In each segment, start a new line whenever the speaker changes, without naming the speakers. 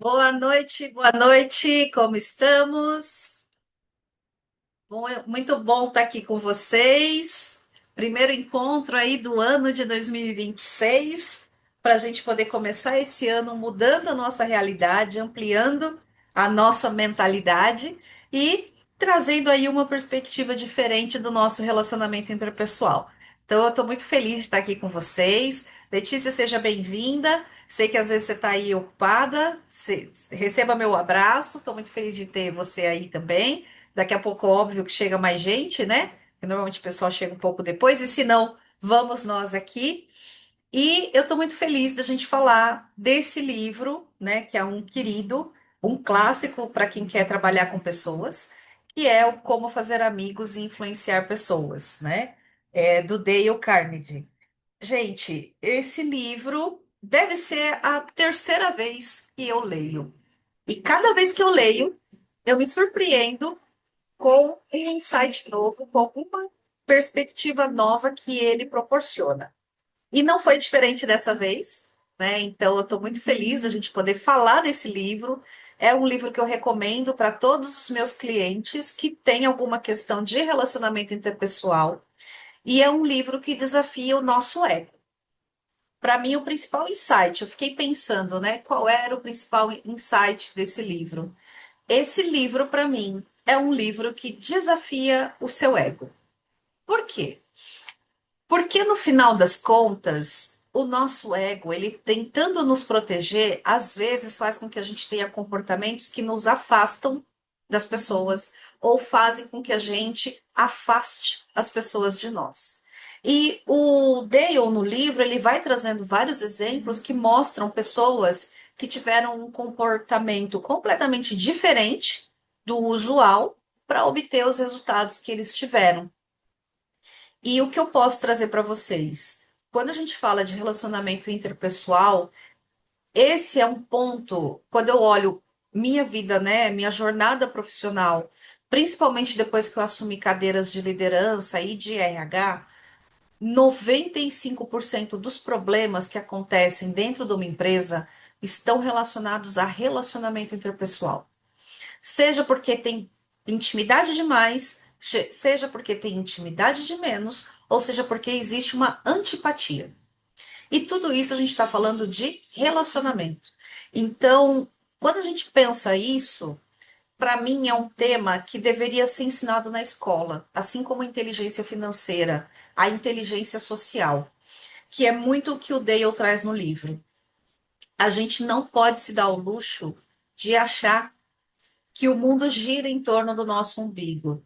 Boa noite, como estamos? Muito bom estar aqui com vocês. Primeiro encontro aí do ano de 2026, para a gente poder começar esse ano mudando a nossa realidade, ampliando a nossa mentalidade e trazendo aí uma perspectiva diferente do nosso relacionamento interpessoal. Então, eu estou muito feliz de estar aqui com vocês. Letícia, seja bem-vinda. Sei que às vezes você está aí ocupada. Receba meu abraço. Estou muito feliz de ter você aí também. Daqui a pouco, óbvio que chega mais gente, né? Porque normalmente o pessoal chega um pouco depois, e se não, vamos nós aqui. E eu estou muito feliz da gente falar desse livro, né? Que é um querido, um clássico para quem quer trabalhar com pessoas, que é o Como Fazer Amigos e Influenciar Pessoas, né? É do Dale Carnegie. Gente, esse livro deve ser a terceira vez que eu leio. E cada vez que eu leio, eu me surpreendo com um insight novo, com alguma perspectiva nova que ele proporciona. E não foi diferente dessa vez, né? Então, eu estou muito feliz da gente poder falar desse livro. É um livro que eu recomendo para todos os meus clientes que têm alguma questão de relacionamento interpessoal. E é um livro que desafia o nosso ego. Para mim, o principal insight, eu fiquei pensando, né? Qual era o principal insight desse livro? Esse livro, para mim, é um livro que desafia o seu ego. Por quê? Porque no final das contas, o nosso ego, ele tentando nos proteger, às vezes faz com que a gente tenha comportamentos que nos afastam das pessoas ou fazem com que a gente afaste as pessoas de nós. E o Dale, no livro, ele vai trazendo vários exemplos que mostram pessoas que tiveram um comportamento completamente diferente do usual para obter os resultados que eles tiveram. E o que eu posso trazer para vocês? Quando a gente fala de relacionamento interpessoal, esse é um ponto, quando eu olho minha vida, né, minha jornada profissional, principalmente depois que eu assumi cadeiras de liderança e de RH, 95% dos problemas que acontecem dentro de uma empresa estão relacionados a relacionamento interpessoal. Seja porque tem intimidade demais, seja porque tem intimidade de menos, ou seja porque existe uma antipatia. E tudo isso a gente está falando de relacionamento. Então, quando a gente pensa isso, para mim é um tema que deveria ser ensinado na escola, assim como a inteligência financeira, a inteligência social, que é muito o que o Dale traz no livro. A gente não pode se dar o luxo de achar que o mundo gira em torno do nosso umbigo.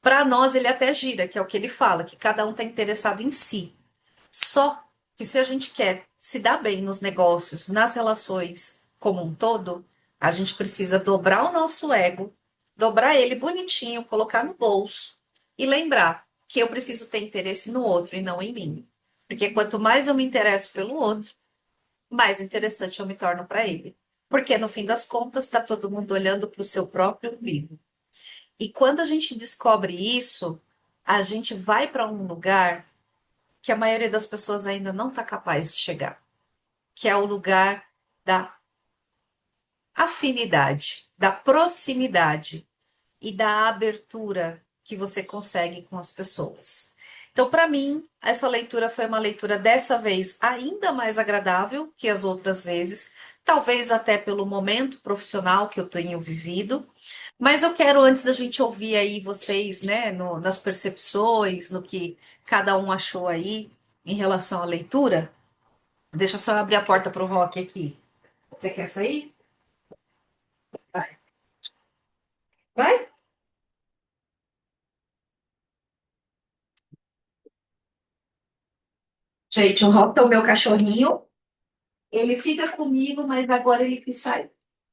Para nós, ele até gira, que é o que ele fala, que cada um está interessado em si. Só que se a gente quer se dar bem nos negócios, nas relações como um todo, a gente precisa dobrar o nosso ego, dobrar ele bonitinho, colocar no bolso e lembrar que eu preciso ter interesse no outro e não em mim. Porque quanto mais eu me interesso pelo outro, mais interessante eu me torno para ele. Porque no fim das contas, está todo mundo olhando para o seu próprio umbigo. E quando a gente descobre isso, a gente vai para um lugar que a maioria das pessoas ainda não está capaz de chegar, que é o lugar da afinidade, da proximidade e da abertura que você consegue com as pessoas. Então, para mim, essa leitura foi uma leitura dessa vez ainda mais agradável que as outras vezes, talvez até pelo momento profissional que eu tenho vivido. Mas eu quero, antes da gente ouvir aí vocês, né, nas percepções, no que cada um achou aí em relação à leitura, deixa eu só abrir a porta para o Rock aqui. Você quer sair? Vai. Vai? Gente, o Rock é o meu cachorrinho. Ele fica comigo, mas agora ele quis sair.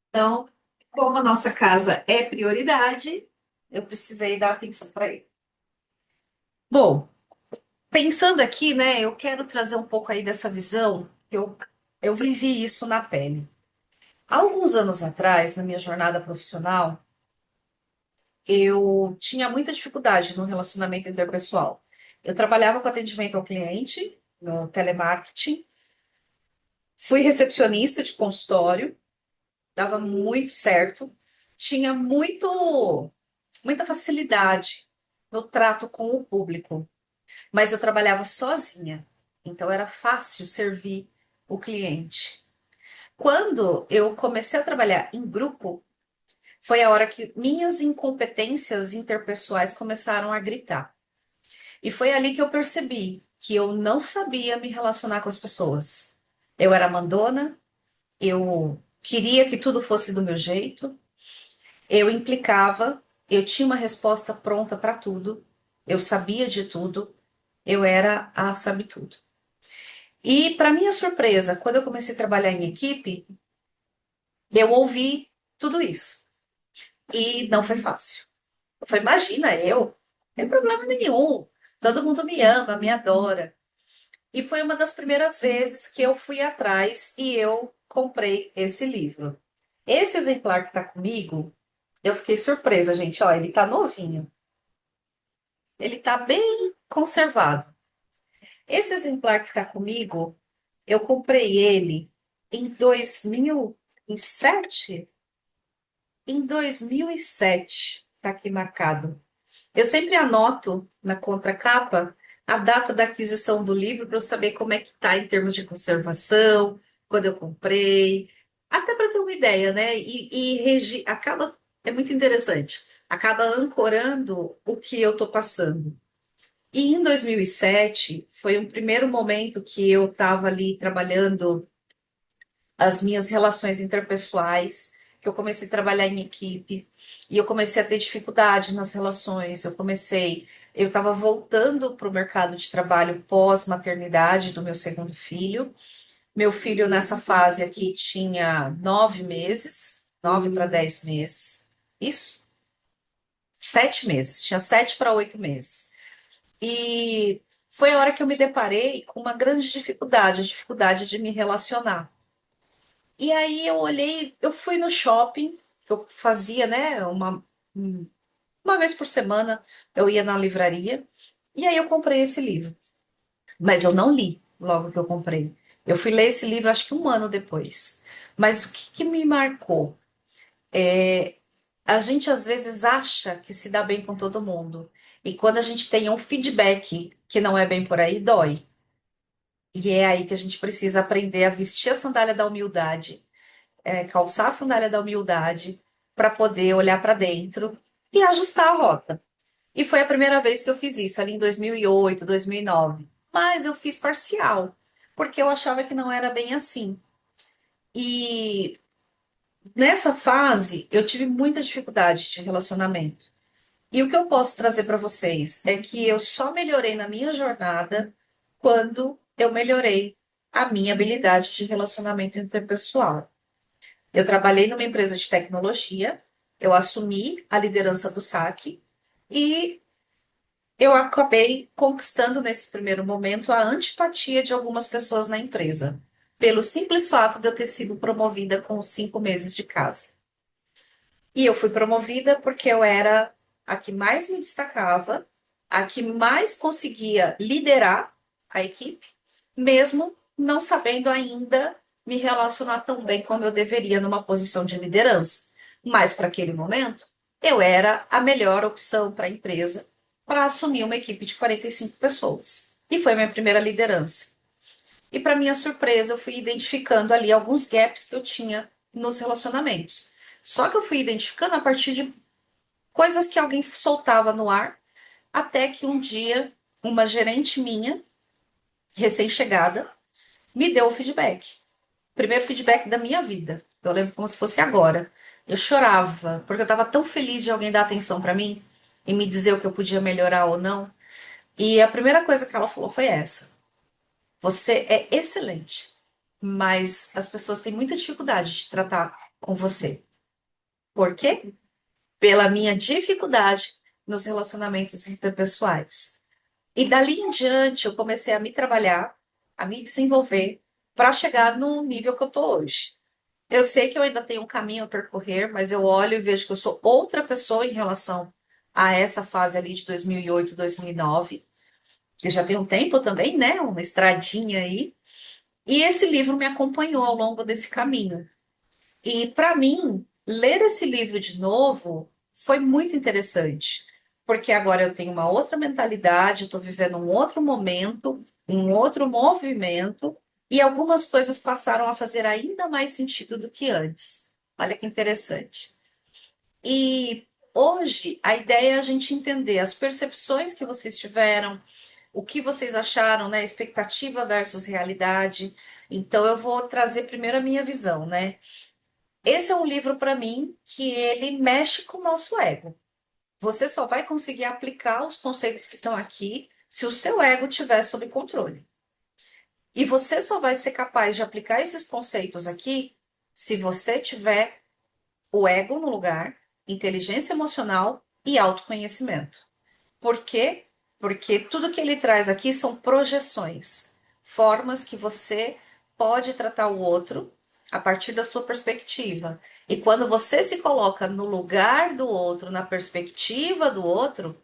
Então, como a nossa casa é prioridade, eu precisei dar atenção para ele. Bom, pensando aqui, né, eu quero trazer um pouco aí dessa visão, que eu vivi isso na pele. Há alguns anos atrás, na minha jornada profissional, eu tinha muita dificuldade no relacionamento interpessoal. Eu trabalhava com atendimento ao cliente, no telemarketing, fui recepcionista de consultório, dava muito certo, tinha muita facilidade no trato com o público, mas eu trabalhava sozinha, então era fácil servir o cliente. Quando eu comecei a trabalhar em grupo, foi a hora que minhas incompetências interpessoais começaram a gritar. E foi ali que eu percebi que eu não sabia me relacionar com as pessoas. Eu era mandona, eu queria que tudo fosse do meu jeito, eu implicava, eu tinha uma resposta pronta para tudo, eu sabia de tudo, eu era a sabe-tudo. E, para minha surpresa, quando eu comecei a trabalhar em equipe, eu ouvi tudo isso. E não foi fácil. Eu falei, imagina, eu, não tem problema nenhum. Todo mundo me ama, me adora. E foi uma das primeiras vezes que eu fui atrás e eu comprei esse livro. Esse exemplar que está comigo, eu fiquei surpresa, gente. Ó, ele está novinho. Ele está bem conservado. Esse exemplar que está comigo, eu comprei ele em 2007. Em 2007, está aqui marcado. Eu sempre anoto na contracapa a data da aquisição do livro para eu saber como é que está em termos de conservação, quando eu comprei, até para ter uma ideia, né? Acaba, é muito interessante, acaba ancorando o que eu estou passando. E em 2007 foi um primeiro momento que eu estava ali trabalhando as minhas relações interpessoais, que eu comecei a trabalhar em equipe e eu comecei a ter dificuldade nas relações. Eu estava voltando para o mercado de trabalho pós-maternidade do meu segundo filho. Meu filho nessa fase aqui tinha 9 meses, 9 para 10 meses. Isso, 7 meses, tinha 7 para 8 meses. E foi a hora que eu me deparei com uma grande dificuldade, a dificuldade de me relacionar. E aí eu olhei, eu fui no shopping, que eu fazia, né, uma vez por semana eu ia na livraria, e aí eu comprei esse livro. Mas eu não li logo que eu comprei. Eu fui ler esse livro acho que um ano depois. Mas o que que me marcou? A gente às vezes acha que se dá bem com todo mundo. E quando a gente tem um feedback que não é bem por aí, dói. E é aí que a gente precisa aprender a vestir a sandália da humildade, calçar a sandália da humildade para poder olhar para dentro e ajustar a rota. E foi a primeira vez que eu fiz isso, ali em 2008, 2009. Mas eu fiz parcial, porque eu achava que não era bem assim. E nessa fase, eu tive muita dificuldade de relacionamento. E o que eu posso trazer para vocês é que eu só melhorei na minha jornada quando eu melhorei a minha habilidade de relacionamento interpessoal. Eu trabalhei numa empresa de tecnologia, eu assumi a liderança do saque e eu acabei conquistando nesse primeiro momento a antipatia de algumas pessoas na empresa, pelo simples fato de eu ter sido promovida com 5 meses de casa. E eu fui promovida porque eu era a que mais me destacava, a que mais conseguia liderar a equipe, mesmo não sabendo ainda me relacionar tão bem como eu deveria numa posição de liderança. Mas para aquele momento, eu era a melhor opção para a empresa para assumir uma equipe de 45 pessoas. E foi minha primeira liderança. E para minha surpresa, eu fui identificando ali alguns gaps que eu tinha nos relacionamentos. Só que eu fui identificando a partir de coisas que alguém soltava no ar, até que um dia uma gerente minha, recém-chegada, me deu o feedback. Primeiro feedback da minha vida. Eu lembro como se fosse agora. Eu chorava, porque eu estava tão feliz de alguém dar atenção para mim e me dizer o que eu podia melhorar ou não. E a primeira coisa que ela falou foi essa: você é excelente, mas as pessoas têm muita dificuldade de tratar com você. Por quê? Pela minha dificuldade nos relacionamentos interpessoais. E dali em diante eu comecei a me trabalhar, a me desenvolver para chegar no nível que eu tô hoje. Eu sei que eu ainda tenho um caminho a percorrer, mas eu olho e vejo que eu sou outra pessoa em relação a essa fase ali de 2008, 2009, que já tem um tempo também, né? Uma estradinha aí. E esse livro me acompanhou ao longo desse caminho. E para mim, ler esse livro de novo foi muito interessante, porque agora eu tenho uma outra mentalidade, estou vivendo um outro momento, um outro movimento, e algumas coisas passaram a fazer ainda mais sentido do que antes. Olha que interessante. E hoje a ideia é a gente entender as percepções que vocês tiveram, o que vocês acharam, né? Expectativa versus realidade. Então eu vou trazer primeiro a minha visão, né? Esse é um livro para mim que ele mexe com o nosso ego. Você só vai conseguir aplicar os conceitos que estão aqui se o seu ego tiver sob controle. E você só vai ser capaz de aplicar esses conceitos aqui se você tiver o ego no lugar, inteligência emocional e autoconhecimento. Por quê? Porque tudo que ele traz aqui são projeções, formas que você pode tratar o outro a partir da sua perspectiva. E quando você se coloca no lugar do outro, na perspectiva do outro,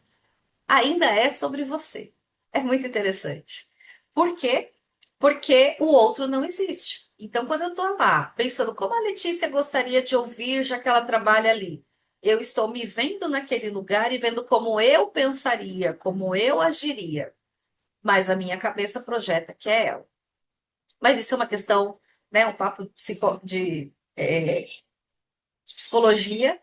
ainda é sobre você. É muito interessante. Por quê? Porque o outro não existe. Então, quando eu estou lá pensando como a Letícia gostaria de ouvir, já que ela trabalha ali, eu estou me vendo naquele lugar e vendo como eu pensaria, como eu agiria. Mas a minha cabeça projeta que é ela. Mas isso é uma questão, né, um papo de psicologia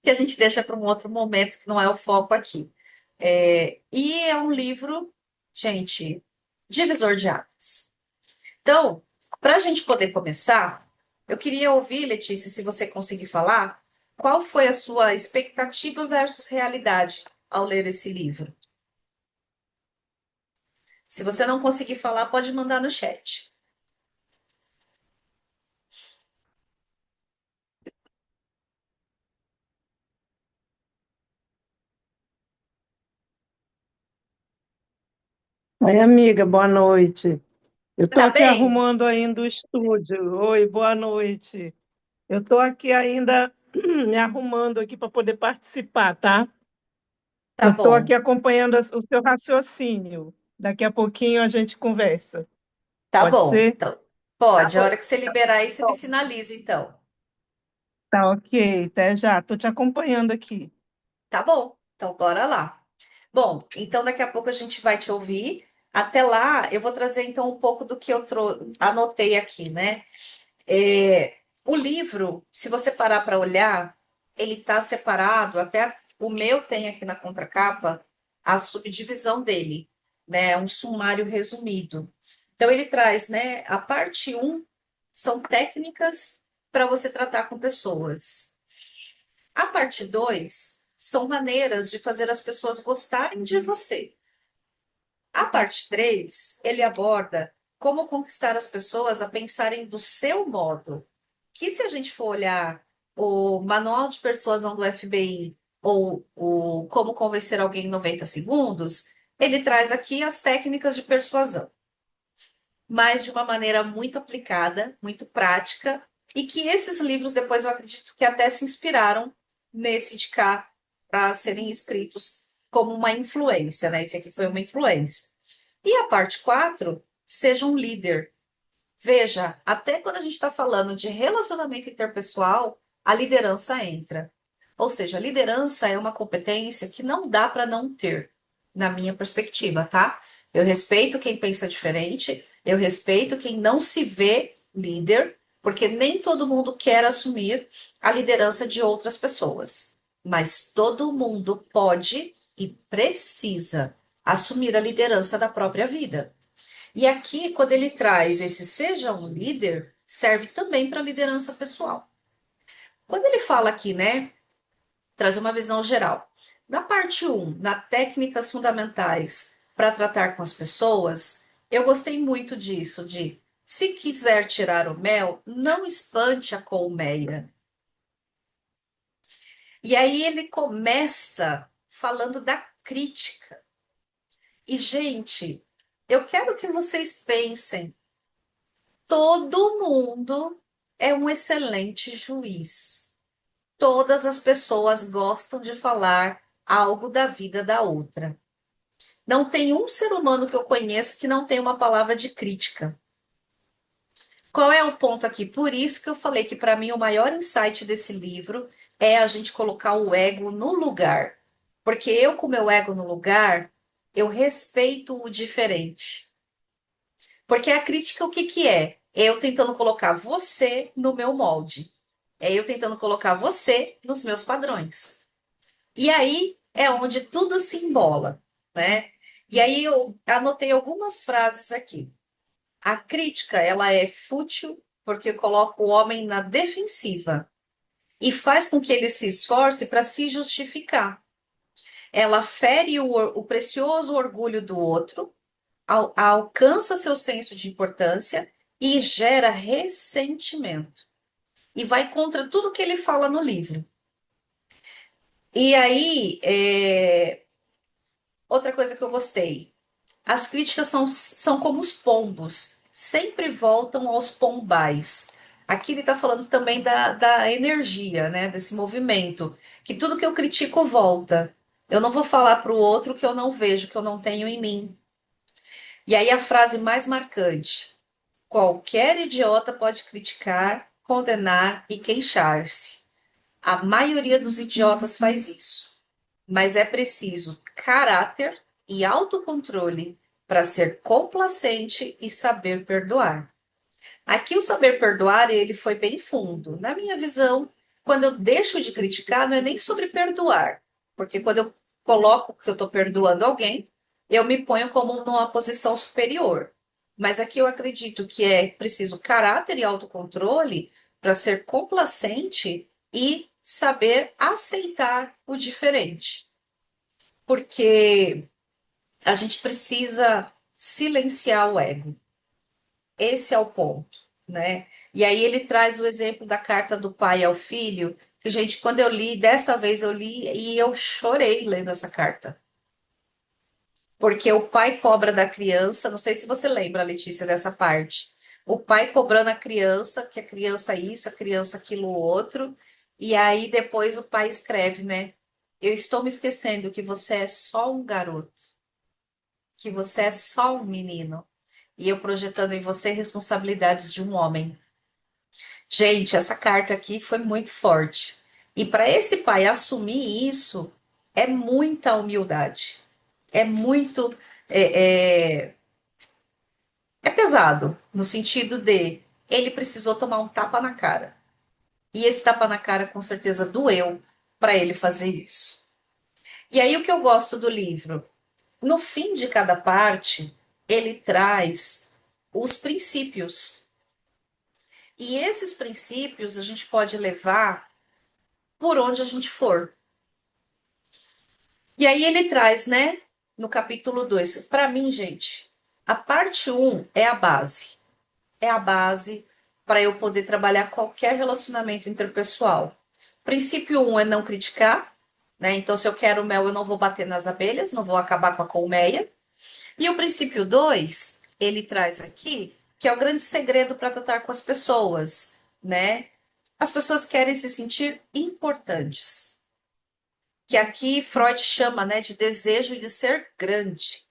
que a gente deixa para um outro momento, que não é o foco aqui. E é um livro, gente, divisor de águas. Então, para a gente poder começar, eu queria ouvir, Letícia, se você conseguir falar, qual foi a sua expectativa versus realidade ao ler esse livro? Se você não conseguir falar, pode mandar no chat.
Oi, amiga, boa noite. Eu
Você
estou
tá
aqui
bem?
arrumando ainda o estúdio. Oi, boa noite. Eu estou aqui ainda me arrumando aqui para poder participar, tá?
Tá
Eu estou aqui
bom,
acompanhando o seu raciocínio. Daqui a pouquinho a gente conversa.
tá
Pode
bom.
ser?
Então, pode. A hora que você liberar aí, você me sinaliza, então.
Tá ok, até já. Estou te acompanhando aqui.
Tá bom. Então, bora lá. Bom, então daqui a pouco a gente vai te ouvir. Até lá, eu vou trazer então um pouco do que eu anotei aqui, né? O livro, se você parar para olhar, ele está separado, até o meu tem aqui na contracapa a subdivisão dele, né? É um sumário resumido. Então ele traz, né? A parte um são técnicas para você tratar com pessoas. A parte 2 são maneiras de fazer as pessoas gostarem de você. A parte 3 ele aborda como conquistar as pessoas a pensarem do seu modo. Que se a gente for olhar o Manual de Persuasão do FBI ou o Como Convencer Alguém em 90 Segundos, ele traz aqui as técnicas de persuasão, mas de uma maneira muito aplicada, muito prática, e que esses livros depois eu acredito que até se inspiraram nesse de cá para serem escritos como uma influência, né? Esse aqui foi uma influência. E a parte 4 seja um líder. Veja, até quando a gente está falando de relacionamento interpessoal, a liderança entra. Ou seja, a liderança é uma competência que não dá para não ter, na minha perspectiva, tá? Eu respeito quem pensa diferente, eu respeito quem não se vê líder, porque nem todo mundo quer assumir a liderança de outras pessoas. Mas todo mundo pode e precisa assumir a liderança da própria vida. E aqui, quando ele traz esse seja um líder, serve também para liderança pessoal. Quando ele fala aqui, né, traz uma visão geral. Na parte um, na técnicas fundamentais para tratar com as pessoas, eu gostei muito disso, de se quiser tirar o mel, não espante a colmeia. E aí ele começa falando da crítica. E, gente, eu quero que vocês pensem. Todo mundo é um excelente juiz. Todas as pessoas gostam de falar algo da vida da outra. Não tem um ser humano que eu conheço que não tem uma palavra de crítica. Qual é o ponto aqui? Por isso que eu falei que para mim o maior insight desse livro é a gente colocar o ego no lugar. Porque eu, com o meu ego no lugar, eu respeito o diferente. Porque a crítica, o que que é? É eu tentando colocar você no meu molde. É eu tentando colocar você nos meus padrões. E aí é onde tudo se embola, né? E aí eu anotei algumas frases aqui. A crítica, ela é fútil porque coloca o homem na defensiva e faz com que ele se esforce para se justificar. Ela fere o precioso orgulho do outro, alcança seu senso de importância e gera ressentimento. E vai contra tudo que ele fala no livro. E aí, outra coisa que eu gostei. As críticas são como os pombos, sempre voltam aos pombais. Aqui ele está falando também da energia, né? Desse movimento, que tudo que eu critico volta. Eu não vou falar para o outro que eu não vejo, que eu não tenho em mim. E aí a frase mais marcante: qualquer idiota pode criticar, condenar e queixar-se. A maioria dos idiotas faz isso, mas é preciso caráter e autocontrole para ser complacente e saber perdoar. Aqui o saber perdoar, ele foi bem fundo. Na minha visão, quando eu deixo de criticar, não é nem sobre perdoar, porque quando eu coloco que eu estou perdoando alguém, eu me ponho como numa posição superior. Mas aqui eu acredito que é preciso caráter e autocontrole para ser complacente e saber aceitar o diferente. Porque a gente precisa silenciar o ego. Esse é o ponto, né? E aí ele traz o exemplo da carta do pai ao filho, que, gente, quando eu li, dessa vez eu li e eu chorei lendo essa carta. Porque o pai cobra da criança, não sei se você lembra, Letícia, dessa parte. O pai cobrando a criança, que a criança isso, a criança aquilo outro, e aí depois o pai escreve, né? Eu estou me esquecendo que você é só um garoto, que você é só um menino, e eu projetando em você responsabilidades de um homem. Gente, essa carta aqui foi muito forte. E para esse pai assumir isso, é muita humildade. É muito. É, é, é pesado, no sentido de ele precisou tomar um tapa na cara. E esse tapa na cara com certeza doeu para ele fazer isso. E aí o que eu gosto do livro? No fim de cada parte, ele traz os princípios. E esses princípios a gente pode levar por onde a gente for. E aí ele traz, né, no capítulo 2. Para mim, gente, a parte um é a base. É a base para eu poder trabalhar qualquer relacionamento interpessoal. Princípio um é não criticar, né? Então, se eu quero mel, eu não vou bater nas abelhas, não vou acabar com a colmeia. E o princípio 2 ele traz aqui, que é o grande segredo para tratar com as pessoas, né? As pessoas querem se sentir importantes, que aqui Freud chama, né, de desejo de ser grande.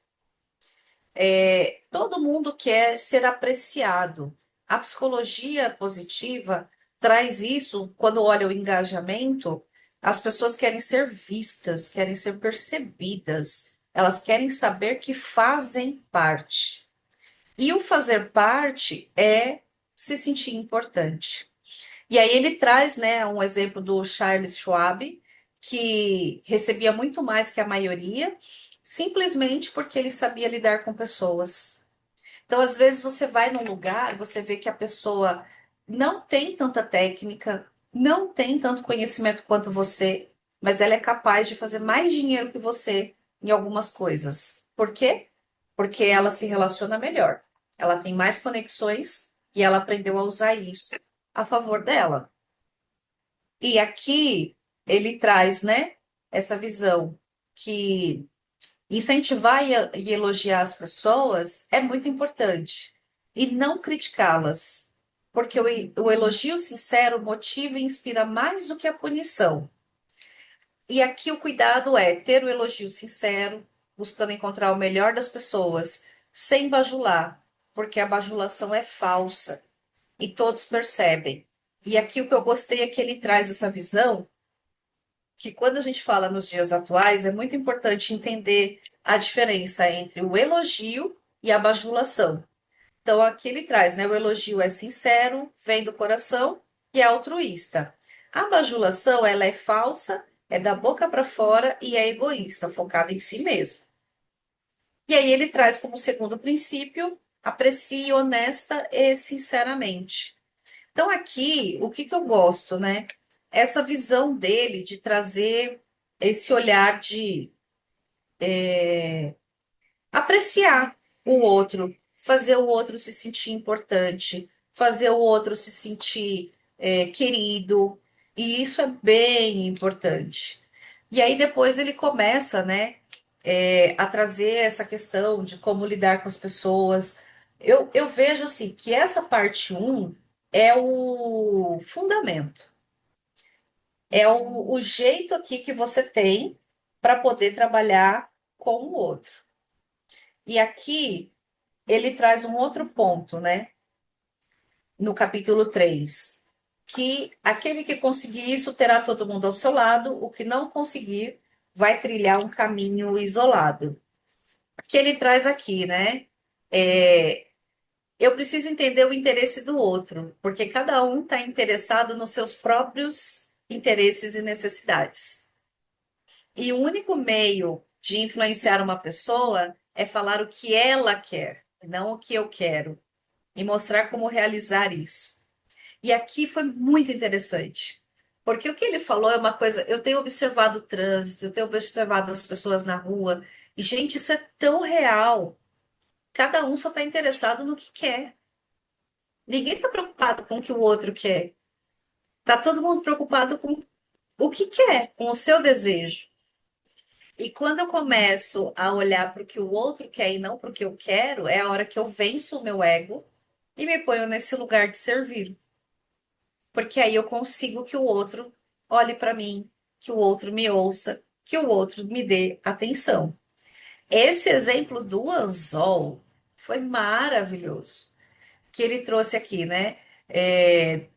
Todo mundo quer ser apreciado. A psicologia positiva traz isso quando olha o engajamento, as pessoas querem ser vistas, querem ser percebidas, elas querem saber que fazem parte. E o fazer parte é se sentir importante. E aí ele traz, né, um exemplo do Charles Schwab, que recebia muito mais que a maioria, simplesmente porque ele sabia lidar com pessoas. Então, às vezes, você vai num lugar, você vê que a pessoa não tem tanta técnica, não tem tanto conhecimento quanto você, mas ela é capaz de fazer mais dinheiro que você em algumas coisas. Por quê? Porque ela se relaciona melhor. Ela tem mais conexões e ela aprendeu a usar isso a favor dela. E aqui ele traz, né, essa visão que incentivar e elogiar as pessoas é muito importante e não criticá-las, porque o elogio sincero motiva e inspira mais do que a punição. E aqui o cuidado é ter o elogio sincero, buscando encontrar o melhor das pessoas, sem bajular, porque a bajulação é falsa. e todos percebem. E aqui o que eu gostei é que ele traz essa visão que quando a gente fala nos dias atuais, é muito importante entender a diferença entre o elogio e a bajulação. Então, aqui ele traz, né? O elogio é sincero, vem do coração e é altruísta. A bajulação, ela é falsa, é da boca para fora e é egoísta, focada em si mesmo. E aí ele traz como segundo princípio, aprecie honesta e sinceramente. Então, aqui, o que que eu gosto, né? Essa visão dele de trazer esse olhar de apreciar o outro, fazer o outro se sentir importante, fazer o outro se sentir querido, e isso é bem importante. E aí depois ele começa, né, a trazer essa questão de como lidar com as pessoas. Eu vejo assim que essa parte um é o fundamento, é o jeito aqui que você tem para poder trabalhar com o outro. E aqui ele traz um outro ponto, né? No capítulo 3, que aquele que conseguir isso terá todo mundo ao seu lado, o que não conseguir vai trilhar um caminho isolado. Que ele traz aqui, né? É, eu preciso entender o interesse do outro, porque cada um está interessado nos seus próprios interesses e necessidades. E o único meio de influenciar uma pessoa é falar o que ela quer, não o que eu quero, e mostrar como realizar isso. E aqui foi muito interessante, porque o que ele falou é uma coisa. Eu tenho observado o trânsito, eu tenho observado as pessoas na rua, e, gente, isso é tão real. Cada um só está interessado no que quer. Ninguém está preocupado com o que o outro quer. Tá todo mundo preocupado com o que quer, com o seu desejo. E quando eu começo a olhar para o que o outro quer e não para o que eu quero, é a hora que eu venço o meu ego e me ponho nesse lugar de servir. Porque aí eu consigo que o outro olhe para mim, que o outro me ouça, que o outro me dê atenção. Esse exemplo do anzol foi maravilhoso, que ele trouxe aqui, né?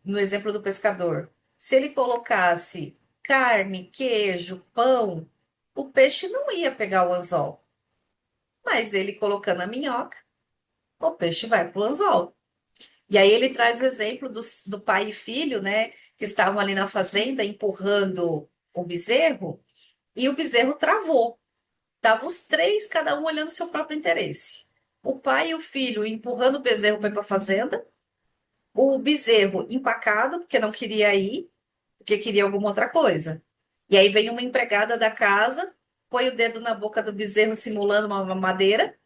No exemplo do pescador. Se ele colocasse carne, queijo, pão, o peixe não ia pegar o anzol. Mas ele colocando a minhoca, o peixe vai para o anzol. E aí ele traz o exemplo do pai e filho, né, que estavam ali na fazenda empurrando o bezerro, e o bezerro travou. Estavam os três, cada um olhando seu próprio interesse. O pai e o filho empurrando o bezerro para ir para a fazenda, o bezerro empacado, porque não queria ir, porque queria alguma outra coisa. E aí vem uma empregada da casa, põe o dedo na boca do bezerro simulando uma mamadeira.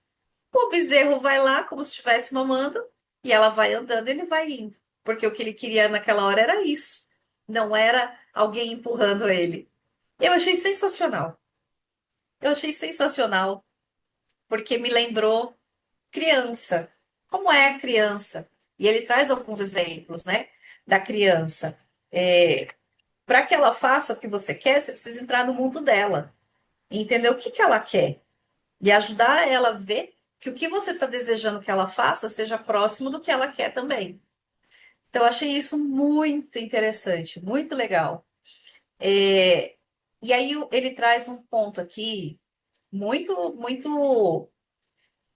O bezerro vai lá como se estivesse mamando e ela vai andando, ele vai indo. Porque o que ele queria naquela hora era isso. Não era alguém empurrando ele. Eu achei sensacional. Eu achei sensacional porque me lembrou criança. Como é a criança? E ele traz alguns exemplos, né, da criança. Para que ela faça o que você quer, você precisa entrar no mundo dela e entender o que que ela quer. E ajudar ela a ver que o que você está desejando que ela faça seja próximo do que ela quer também. Então, eu achei isso muito interessante, muito legal. É, e aí ele traz um ponto aqui muito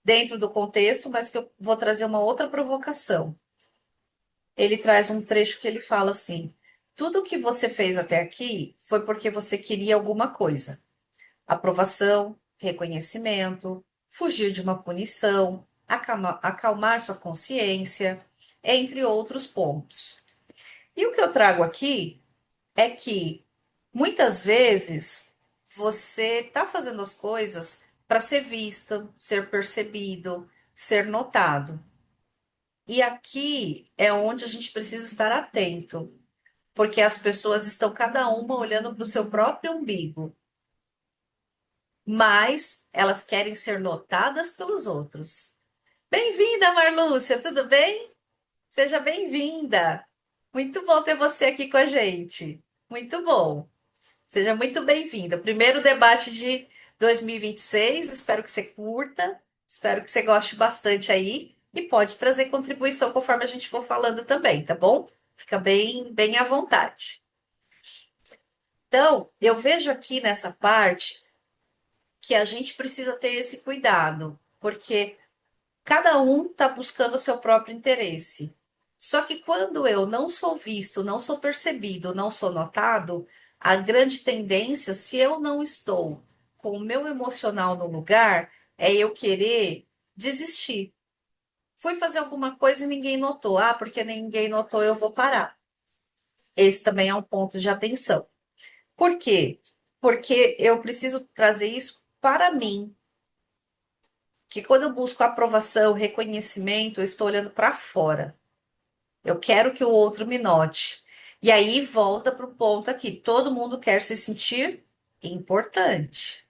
dentro do contexto, mas que eu vou trazer uma outra provocação. Ele traz um trecho que ele fala assim: tudo o que você fez até aqui foi porque você queria alguma coisa. Aprovação, reconhecimento, fugir de uma punição, acalmar sua consciência, entre outros pontos. E o que eu trago aqui é que muitas vezes você está fazendo as coisas para ser visto, ser percebido, ser notado. E aqui é onde a gente precisa estar atento, porque as pessoas estão cada uma olhando para o seu próprio umbigo, mas elas querem ser notadas pelos outros. Bem-vinda, Marlúcia, tudo bem? Seja bem-vinda. Muito bom ter você aqui com a gente. Muito bom. Seja muito bem-vinda. Primeiro debate de 2026, espero que você curta, espero que você goste bastante aí. e pode trazer contribuição conforme a gente for falando também, tá bom? Fica bem à vontade. Então, eu vejo aqui nessa parte que a gente precisa ter esse cuidado, porque cada um está buscando o seu próprio interesse. Só que quando eu não sou visto, não sou percebido, não sou notado, a grande tendência, se eu não estou com o meu emocional no lugar, é eu querer desistir. Fui fazer alguma coisa e ninguém notou. Ah, porque ninguém notou, eu vou parar. Esse também é um ponto de atenção. Por quê? Porque eu preciso trazer isso para mim, que quando eu busco aprovação, reconhecimento, eu estou olhando para fora. Eu quero que o outro me note. E aí volta para o ponto aqui: todo mundo quer se sentir importante.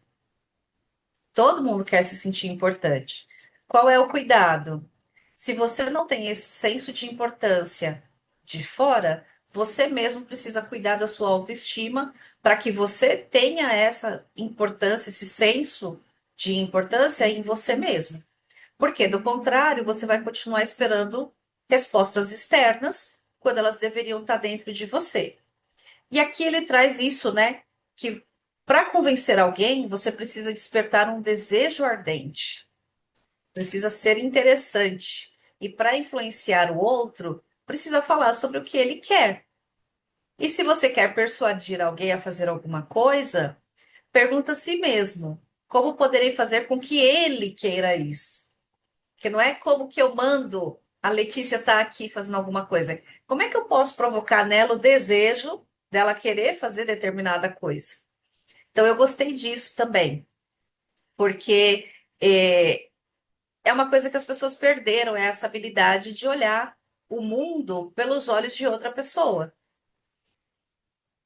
Todo mundo quer se sentir importante. Qual é o cuidado? Se você não tem esse senso de importância de fora, você mesmo precisa cuidar da sua autoestima para que você tenha essa importância, esse senso de importância em você mesmo. Porque, do contrário, você vai continuar esperando respostas externas quando elas deveriam estar dentro de você. E aqui ele traz isso, né? Que para convencer alguém, você precisa despertar um desejo ardente, precisa ser interessante. E para influenciar o outro, precisa falar sobre o que ele quer. E se você quer persuadir alguém a fazer alguma coisa, pergunta a si mesmo: como poderei fazer com que ele queira isso? Que não é como que eu mando a Letícia estar aqui fazendo alguma coisa. Como é que eu posso provocar nela o desejo dela querer fazer determinada coisa? Então, eu gostei disso também, porque é uma coisa que as pessoas perderam, é essa habilidade de olhar o mundo pelos olhos de outra pessoa.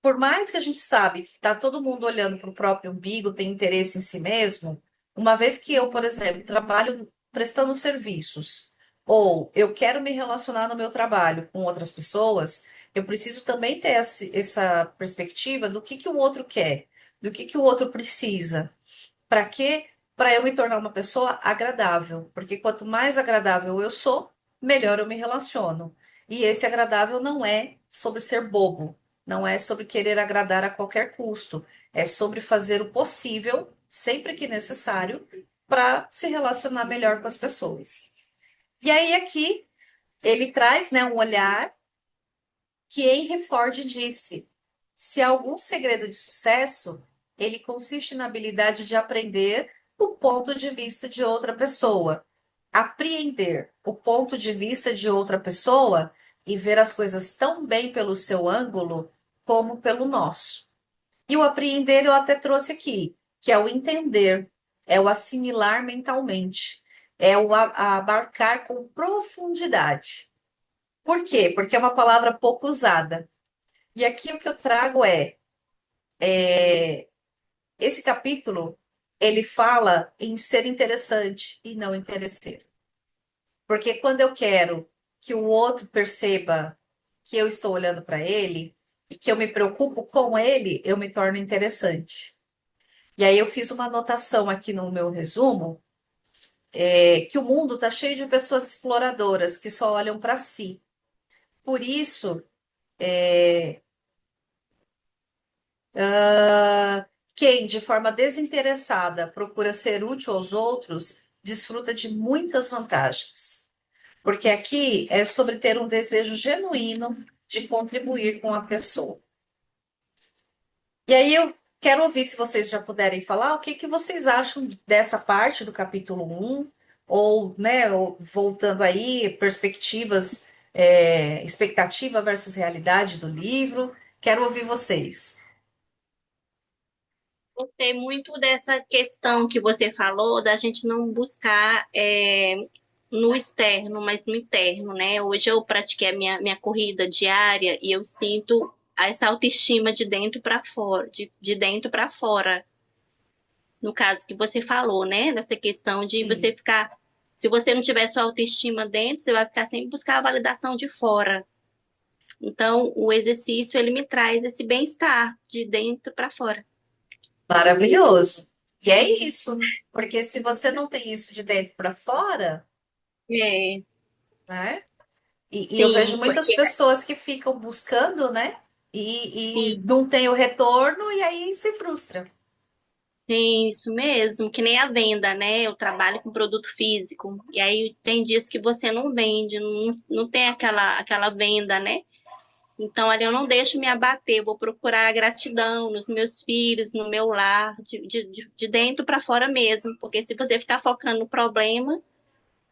Por mais que a gente sabe que está todo mundo olhando para o próprio umbigo, tem interesse em si mesmo, uma vez que eu, por exemplo, trabalho prestando serviços, ou eu quero me relacionar no meu trabalho com outras pessoas, eu preciso também ter essa perspectiva do que o outro quer, do que o outro precisa. Para quê? Para eu me tornar uma pessoa agradável, porque quanto mais agradável eu sou, melhor eu me relaciono. E esse agradável não é sobre ser bobo, não é sobre querer agradar a qualquer custo, é sobre fazer o possível, sempre que necessário, para se relacionar melhor com as pessoas. E aí aqui ele traz, né, um olhar que Henry Ford disse: se há algum segredo de sucesso, ele consiste na habilidade de aprender o ponto de vista de outra pessoa, apreender o ponto de vista de outra pessoa e ver as coisas tão bem pelo seu ângulo como pelo nosso. E o apreender eu até trouxe aqui, que é o entender, é o assimilar mentalmente, é o abarcar com profundidade. Por quê? Porque é uma palavra pouco usada. E aqui o que eu trago esse capítulo, ele fala em ser interessante e não interesseiro. Porque quando eu quero que o outro perceba que eu estou olhando para ele e que eu me preocupo com ele, eu me torno interessante. E aí eu fiz uma anotação aqui no meu resumo, que o mundo está cheio de pessoas exploradoras que só olham para si. Por isso, quem, de forma desinteressada, procura ser útil aos outros, desfruta de muitas vantagens. Porque aqui é sobre ter um desejo genuíno de contribuir com a pessoa. E aí eu quero ouvir se vocês já puderem falar o que que vocês acham dessa parte do capítulo um ou, né, voltando aí, perspectivas, expectativa versus realidade do livro. Quero ouvir vocês.
Gostei muito dessa questão que você falou, da gente não buscar no externo, mas no interno, né? Hoje eu pratiquei a minha corrida diária e eu sinto essa autoestima de dentro para fora, de dentro para fora. No caso que você falou, né? Dessa questão de você
Sim.
ficar. Se você não tiver sua autoestima dentro, você vai ficar sempre buscar a validação de fora. Então, o exercício, ele me traz esse bem-estar de dentro para fora.
Maravilhoso. E é isso, porque se você não tem isso de dentro para fora,
É,
né? E eu vejo
sim,
muitas
porque
pessoas que ficam buscando, né? E
sim,
não tem o retorno e aí se frustra.
tem isso mesmo, que nem a venda, né? Eu trabalho com produto físico, e aí tem dias que você não vende, não tem aquela venda, né? Então, ali eu não deixo me abater, vou procurar a gratidão nos meus filhos, no meu lar, de dentro para fora mesmo, porque se você ficar focando no problema,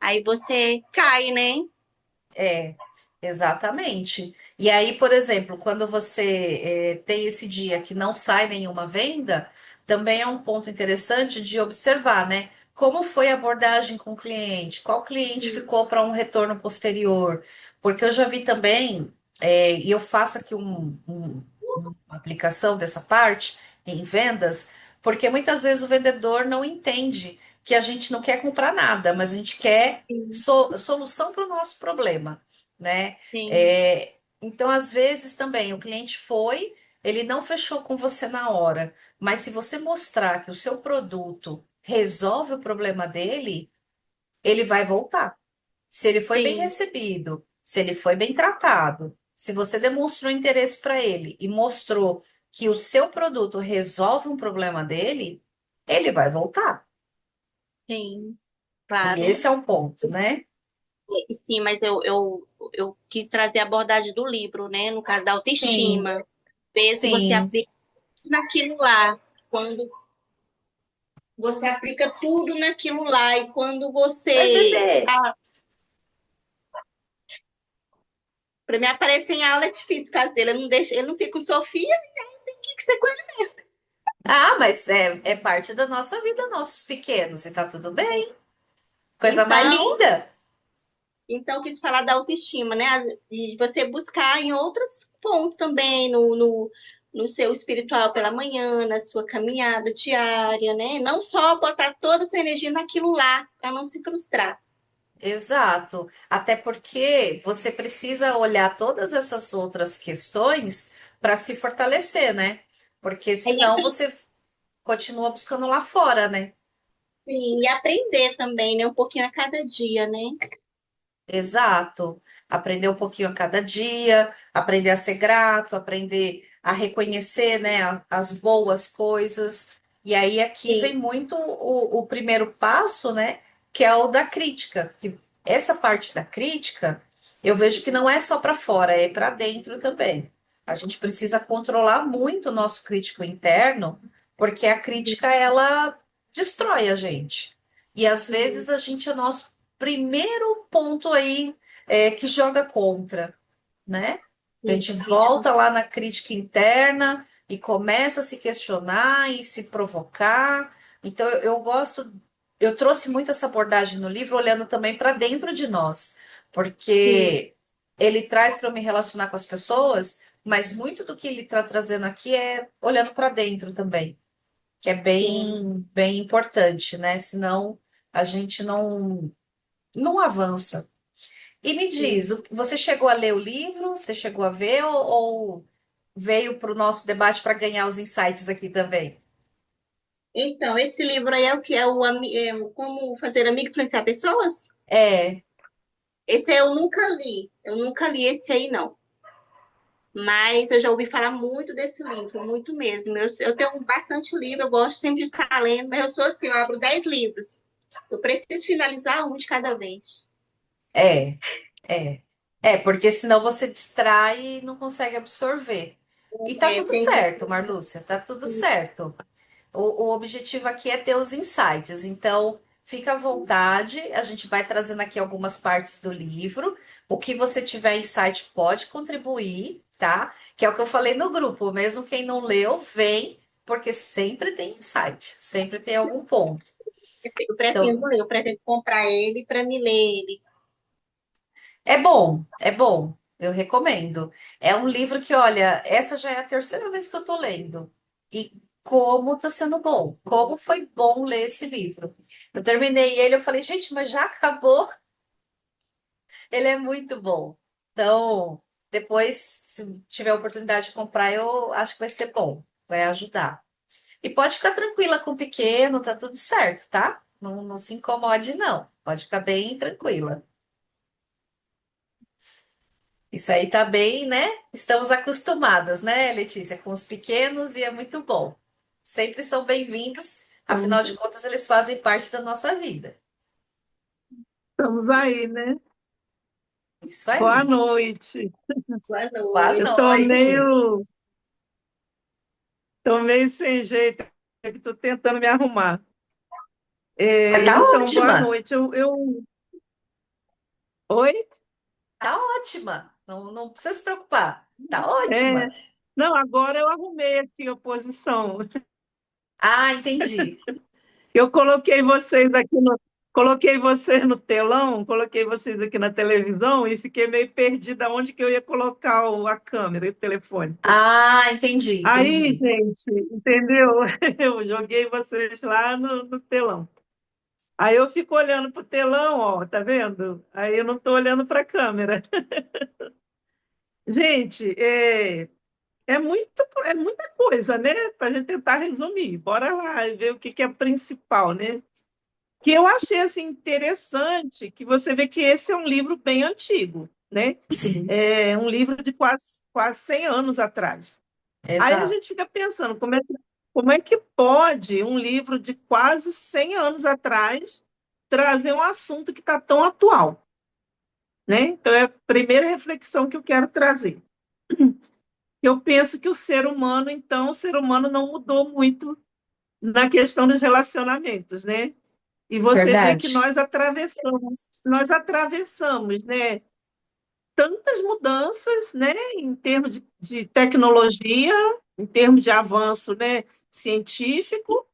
aí você cai, né?
É, exatamente. E aí, por exemplo, quando você tem esse dia que não sai nenhuma venda, também é um ponto interessante de observar, né? Como foi a abordagem com o cliente? Qual cliente ficou para um retorno posterior? Porque eu já vi também, e eu faço aqui uma aplicação dessa parte em vendas, porque muitas vezes o vendedor não entende que a gente não quer comprar nada, mas a gente quer
Sim,
solução para o nosso problema, né?
sim,
Então, às vezes também o cliente foi, ele não fechou com você na hora, mas se você mostrar que o seu produto resolve o problema dele, ele vai voltar. Se ele foi bem
sim,
recebido, se ele foi bem tratado, se você demonstrou interesse para ele e mostrou que o seu produto resolve um problema dele, ele vai voltar.
sim,
E
claro.
esse é o ponto, né?
E sim, mas eu quis trazer a abordagem do livro, né? No caso da
Sim,
autoestima, ver se você
sim.
aplica naquilo lá. Quando você aplica tudo naquilo lá, e quando
Oi,
você.
bebê.
Para mim aparecer em aula é difícil, caso dele. Eu não deixo, ele não fica com Sofia, tem que ser com ele.
Ah, mas é parte da nossa vida, nossos pequenos, e tá tudo bem. Coisa mais
Então,
linda.
então quis falar da autoestima, né? E você buscar em outras fontes também, no seu espiritual pela manhã, na sua caminhada diária, né? Não só botar toda a sua energia naquilo lá, para não se frustrar.
Exato. Até porque você precisa olhar todas essas outras questões para se fortalecer, né? Porque
E,
senão você continua buscando lá fora, né?
assim, e aprender também, né? Um pouquinho a cada dia, né?
Exato. Aprender um pouquinho a cada dia, aprender a ser grato, aprender a reconhecer, né, as boas coisas. E aí aqui
Sim,
vem muito o primeiro passo, né, que é o da crítica. Que essa parte da crítica, eu vejo que não é só para fora, é para dentro também. A gente precisa controlar muito o nosso crítico interno, porque a crítica ela destrói a gente. E às
sim,
vezes a gente é nosso primeiro ponto aí que joga contra, né? A
sim,
gente
crítico.
volta lá na crítica interna e começa a se questionar e se provocar. Então, eu gosto, eu trouxe muito essa abordagem no livro, olhando também para dentro de nós,
Sim,
porque ele traz para eu me relacionar com as pessoas, mas muito do que ele está trazendo aqui é olhando para dentro também, que é
sim.
bem importante, né? Senão a gente não avança. E me diz,
Sim.
você chegou a ler o livro? Você chegou a ver ou veio para o nosso debate para ganhar os insights aqui também?
Então, esse livro aí é o que é o Como Fazer Amigo e Influenciar Pessoas?
É,
Esse aí eu nunca li esse aí não. Mas eu já ouvi falar muito desse livro, muito mesmo. Eu tenho bastante livro, eu gosto sempre de estar lendo, mas eu sou assim, eu abro 10 livros. Eu preciso finalizar um de cada vez.
é, é. É, porque senão você distrai e não consegue absorver. E tá
É,
tudo
tem dia
certo, Marlúcia, tá tudo certo. O objetivo aqui é ter os insights, então fica à vontade, a gente vai trazendo aqui algumas partes do livro. O que você tiver insight pode contribuir, tá? Que é o que eu falei no grupo, mesmo quem não leu, vem, porque sempre tem insight, sempre tem algum ponto.
eu pretendo
Então,
ler, eu pretendo comprar ele para me ler ele.
é bom, eu recomendo. É um livro que, olha, essa já é a terceira vez que eu tô lendo. E como tá sendo bom, como foi bom ler esse livro. Eu terminei ele, eu falei, gente, mas já acabou? Ele é muito bom. Então, depois, se tiver a oportunidade de comprar, eu acho que vai ser bom, vai ajudar. E pode ficar tranquila com o pequeno, tá tudo certo, tá? Não se incomode, não. Pode ficar bem tranquila. Isso aí tá bem, né? Estamos acostumadas, né, Letícia, com os pequenos e é muito bom. Sempre são bem-vindos, afinal de
Então,
contas, eles fazem parte da nossa vida.
estamos aí, né?
Isso
Boa
aí.
noite.
Boa
Boa
Eu
noite.
noite.
tô meio sem jeito, é que estou tentando me arrumar.
Mas tá
Então, boa
ótima.
noite. Oi?
Tá ótima. Não, não precisa se preocupar. Tá
É,
ótima.
não, agora eu arrumei aqui a posição.
Ah, entendi.
Eu coloquei vocês no telão, coloquei vocês aqui na televisão e fiquei meio perdida onde que eu ia colocar a câmera e o telefone.
Ah, entendi,
Aí,
entendi.
gente, entendeu? Eu joguei vocês lá no telão. Aí eu fico olhando para o telão, ó, tá vendo? Aí eu não estou olhando para a câmera. Gente, é muita coisa, né? Para a gente tentar resumir. Bora lá e ver o que que é principal, né? Que eu achei assim interessante que você vê que esse é um livro bem antigo, né?
Sim,
É um livro de quase 100 anos atrás. Aí a gente
exato.
fica pensando, como é que pode um livro de quase 100 anos atrás trazer um assunto que está tão atual, né? Então, é a primeira reflexão que eu quero trazer. Eu penso que o ser humano não mudou muito na questão dos relacionamentos, né? E você vê que
Verdade.
nós atravessamos, né? Tantas mudanças, né? Em termos de tecnologia, em termos de avanço, né? Científico,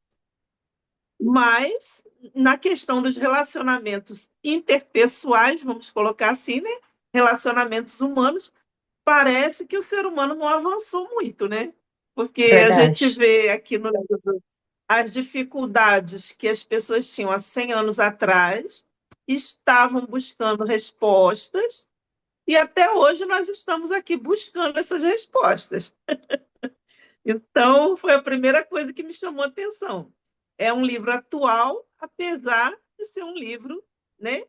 mas na questão dos relacionamentos interpessoais, vamos colocar assim, né? Relacionamentos humanos, parece que o ser humano não avançou muito, né? Porque a gente
Verdade.
vê aqui no livro as dificuldades que as pessoas tinham há 100 anos atrás, estavam buscando respostas, e até hoje nós estamos aqui buscando essas respostas. Então, foi a primeira coisa que me chamou a atenção. É um livro atual, apesar de ser um livro, né,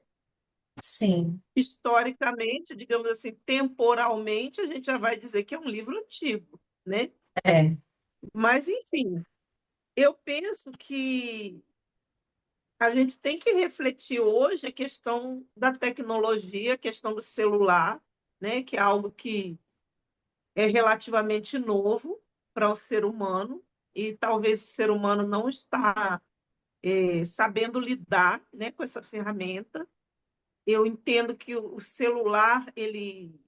Sim,
historicamente, digamos assim, temporalmente, a gente já vai dizer que é um livro antigo, né?
é.
Mas, enfim, eu penso que a gente tem que refletir hoje a questão da tecnologia, a questão do celular, né, que é algo que é relativamente novo para o ser humano, e talvez o ser humano não está sabendo lidar, né, com essa ferramenta. Eu entendo que o celular ele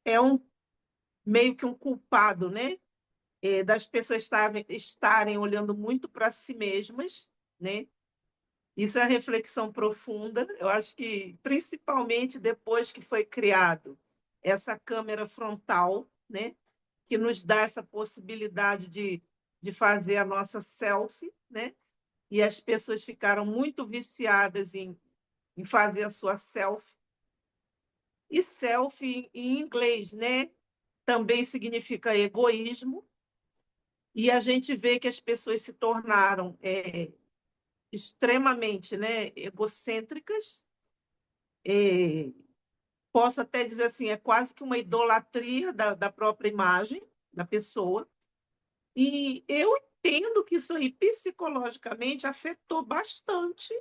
é meio que um culpado, né, das pessoas estarem olhando muito para si mesmas, né? Isso é uma reflexão profunda. Eu acho que, principalmente depois que foi criado essa câmera frontal, né, que nos dá essa possibilidade de fazer a nossa selfie, né, e as pessoas ficaram muito viciadas em fazer a sua selfie. E selfie em inglês, né, também significa egoísmo, e a gente vê que as pessoas se tornaram extremamente, né, egocêntricas. É, posso até dizer assim, é quase que uma idolatria da própria imagem da pessoa. E eu entendo que isso aí psicologicamente afetou bastante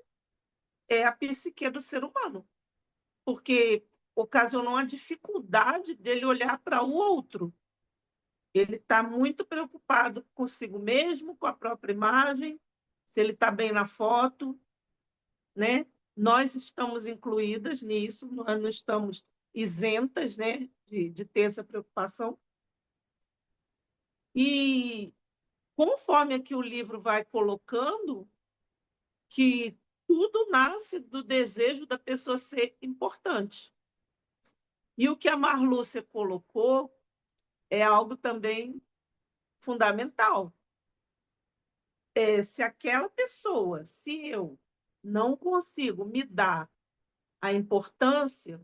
a psique do ser humano, porque ocasionou a dificuldade dele olhar para o outro. Ele está muito preocupado consigo mesmo, com a própria imagem, se ele está bem na foto, né? Nós estamos incluídas nisso, nós não estamos isentas, né, de ter essa preocupação. E conforme aqui o livro vai colocando, que tudo nasce do desejo da pessoa ser importante. E o que a Marlúcia colocou é algo também fundamental. Se aquela pessoa, se eu não consigo me dar a importância,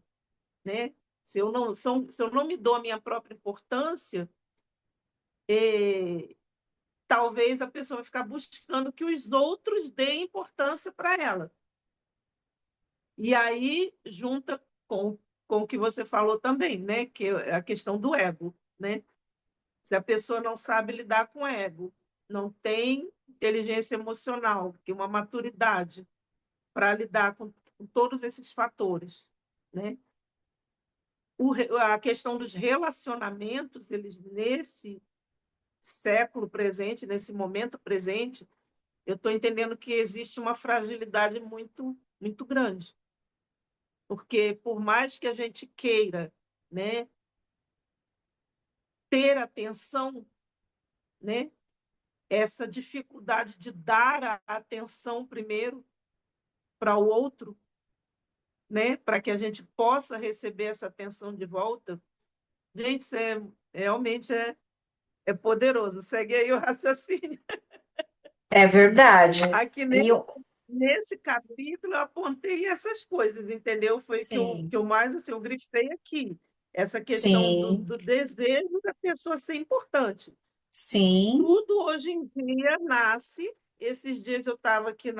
né? Se eu não me dou a minha própria importância, talvez a pessoa vai ficar buscando que os outros deem importância para ela. E aí junta com o que você falou também, né? Que é a questão do ego, né? Se a pessoa não sabe lidar com ego, não tem inteligência emocional, que é uma maturidade para lidar com todos esses fatores, né? A questão dos relacionamentos, eles nesse século presente, nesse momento presente, eu estou entendendo que existe uma fragilidade muito grande, porque por mais que a gente queira, né, ter atenção, né, essa dificuldade de dar a atenção primeiro para o outro, né, para que a gente possa receber essa atenção de volta, gente, isso realmente é poderoso. Segue aí o raciocínio.
É verdade.
Aqui
E
nesse capítulo eu apontei essas coisas, entendeu? Foi
sim,
que eu mais assim, eu grifei aqui. Essa questão
sim,
do desejo da pessoa ser importante.
sim.
Tudo hoje em dia nasce. Esses dias eu estava aqui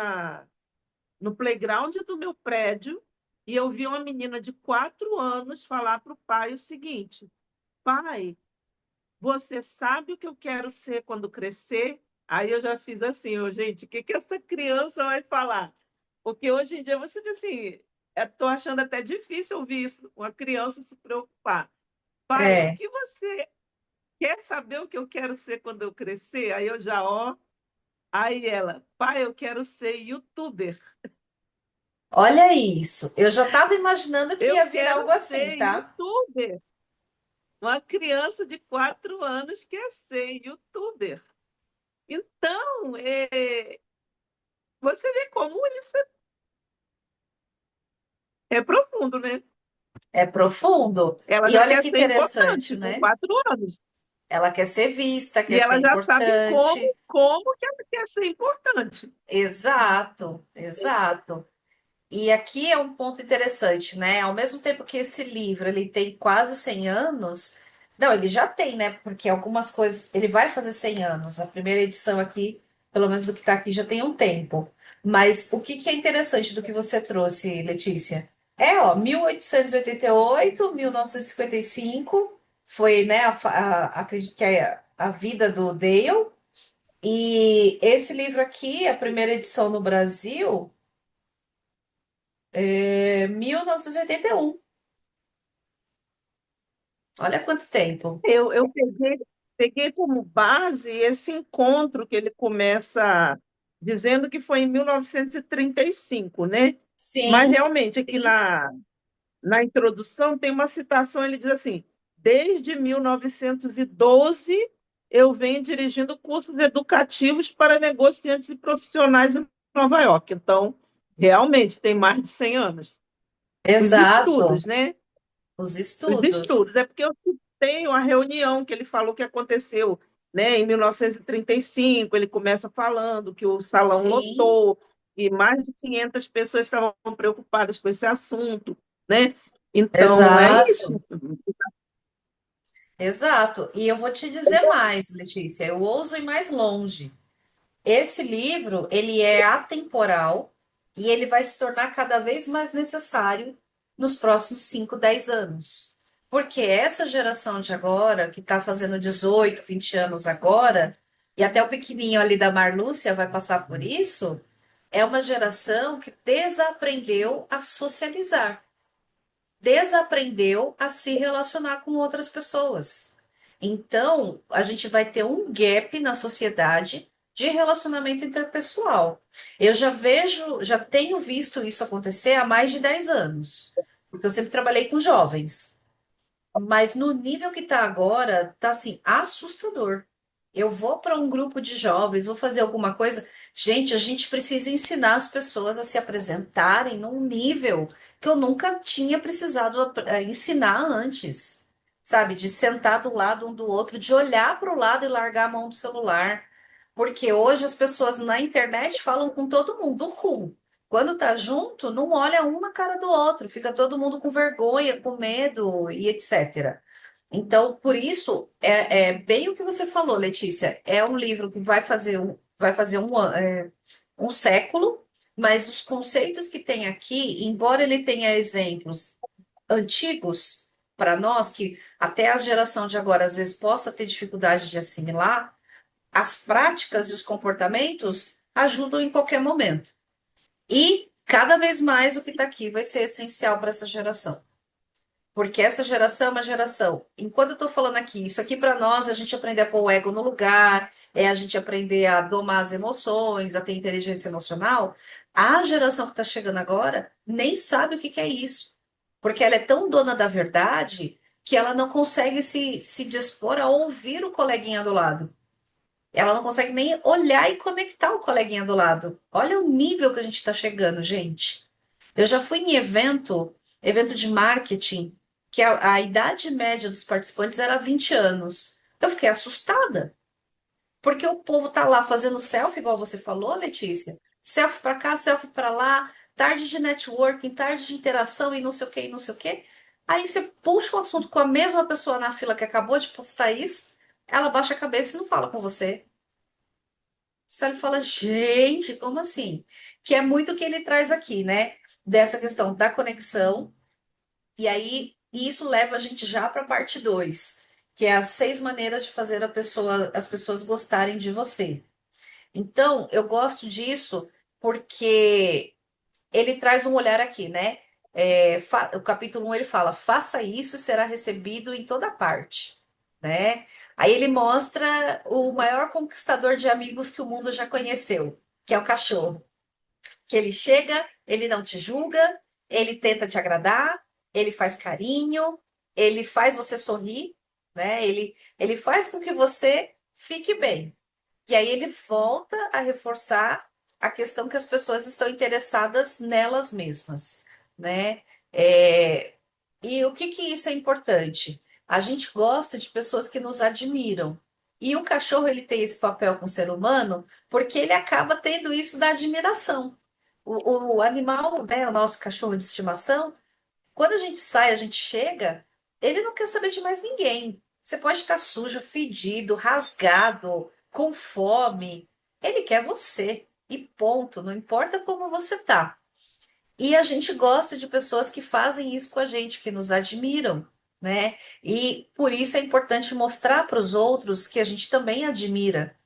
no playground do meu prédio e eu vi uma menina de 4 anos falar para o pai o seguinte: pai, você sabe o que eu quero ser quando crescer? Aí eu já fiz assim, gente, o que, que essa criança vai falar? Porque hoje em dia você vê assim, estou achando até difícil ouvir isso, uma criança se preocupar. Pai, o
É.
que você quer saber o que eu quero ser quando eu crescer? Aí eu já, ó. Aí ela, pai, eu quero ser youtuber.
Olha isso. Eu já estava imaginando que
Eu
ia vir
quero
algo assim,
ser
tá?
youtuber. Uma criança de 4 anos quer ser youtuber. Então, você vê como isso é profundo, né?
É profundo.
Ela
E
já
olha
quer
que
ser
interessante,
importante com
né?
4 anos.
Ela quer ser vista,
E
quer ser
ela já sabe
importante.
como que ela quer ser importante.
Exato, exato. E aqui é um ponto interessante, né? Ao mesmo tempo que esse livro ele tem quase 100 anos, não, ele já tem, né? Porque algumas coisas, ele vai fazer 100 anos. A primeira edição aqui, pelo menos do que está aqui, já tem um tempo. Mas o que que é interessante do que você trouxe, Letícia? É, ó, 1888, 1955, foi, né, acredito que é a vida do Dale. E esse livro aqui, a primeira edição no Brasil, é 1981. Olha quanto tempo.
Eu peguei como base esse encontro que ele começa dizendo que foi em 1935, né? Mas
Sim,
realmente aqui
sim.
na introdução tem uma citação, ele diz assim: desde 1912 eu venho dirigindo cursos educativos para negociantes e profissionais em Nova York. Então, realmente tem mais de 100 anos. Os
Exato.
estudos, né?
Os
Os
estudos.
estudos. É porque eu tenho a reunião que ele falou que aconteceu, né, em 1935. Ele começa falando que o salão
Sim,
lotou e mais de 500 pessoas estavam preocupadas com esse assunto, né? Então, é
exato.
isso.
Exato. E eu vou te dizer mais, Letícia, eu ouso ir mais longe. Esse livro, ele é atemporal e ele vai se tornar cada vez mais necessário nos próximos 5, 10 anos. Porque essa geração de agora, que está fazendo 18, 20 anos agora, e até o pequenininho ali da Marlúcia vai passar por isso, é uma geração que desaprendeu a socializar, desaprendeu a se relacionar com outras pessoas. Então, a gente vai ter um gap na sociedade de relacionamento interpessoal. Eu já vejo, já tenho visto isso acontecer há mais de 10 anos, porque eu sempre trabalhei com jovens. Mas no nível que está agora, tá assim, assustador. Eu vou para um grupo de jovens, vou fazer alguma coisa. Gente, a gente precisa ensinar as pessoas a se apresentarem num nível que eu nunca tinha precisado ensinar antes. Sabe? De sentar do lado um do outro, de olhar para o lado e largar a mão do celular. Porque hoje as pessoas na internet falam com todo mundo, quando tá junto, não olha um na cara do outro, fica todo mundo com vergonha, com medo e etc. Então, por isso, é bem o que você falou, Letícia. É um livro que vai fazer um século, mas os conceitos que tem aqui, embora ele tenha exemplos antigos para nós, que até a geração de agora às vezes possa ter dificuldade de assimilar, as práticas e os comportamentos ajudam em qualquer momento. E cada vez mais o que está aqui vai ser essencial para essa geração. Porque essa geração é uma geração. Enquanto eu estou falando aqui, isso aqui para nós, é a gente aprender a pôr o ego no lugar, é a gente aprender a domar as emoções, a ter inteligência emocional. A geração que está chegando agora nem sabe o que que é isso. Porque ela é tão dona da verdade que ela não consegue se dispor a ouvir o coleguinha do lado. Ela não consegue nem olhar e conectar o coleguinha do lado. Olha o nível que a gente está chegando, gente. Eu já fui em evento de marketing, que a idade média dos participantes era 20 anos. Eu fiquei assustada, porque o povo tá lá fazendo selfie, igual você falou, Letícia. Selfie para cá, selfie para lá, tarde de networking, tarde de interação e não sei o que, e não sei o que. Aí você puxa o assunto com a mesma pessoa na fila que acabou de postar isso, ela baixa a cabeça e não fala com você. Você fala, gente, como assim? Que é muito o que ele traz aqui, né? Dessa questão da conexão. E aí, isso leva a gente já para a parte 2, que é as 6 maneiras de fazer as pessoas gostarem de você. Então, eu gosto disso porque ele traz um olhar aqui, né? O capítulo 1 ele fala: faça isso e será recebido em toda parte, né? Aí ele mostra o maior conquistador de amigos que o mundo já conheceu, que é o cachorro. Que ele chega, ele não te julga, ele tenta te agradar, ele faz carinho, ele faz você sorrir, né? Ele faz com que você fique bem. E aí ele volta a reforçar a questão que as pessoas estão interessadas nelas mesmas, né? É, e o que que isso é importante? A gente gosta de pessoas que nos admiram. E o cachorro ele tem esse papel com o ser humano porque ele acaba tendo isso da admiração. O animal, né, o nosso cachorro de estimação, quando a gente sai, a gente chega, ele não quer saber de mais ninguém. Você pode estar sujo, fedido, rasgado, com fome. Ele quer você. E ponto. Não importa como você tá. E a gente gosta de pessoas que fazem isso com a gente, que nos admiram, né? E por isso é importante mostrar para os outros que a gente também admira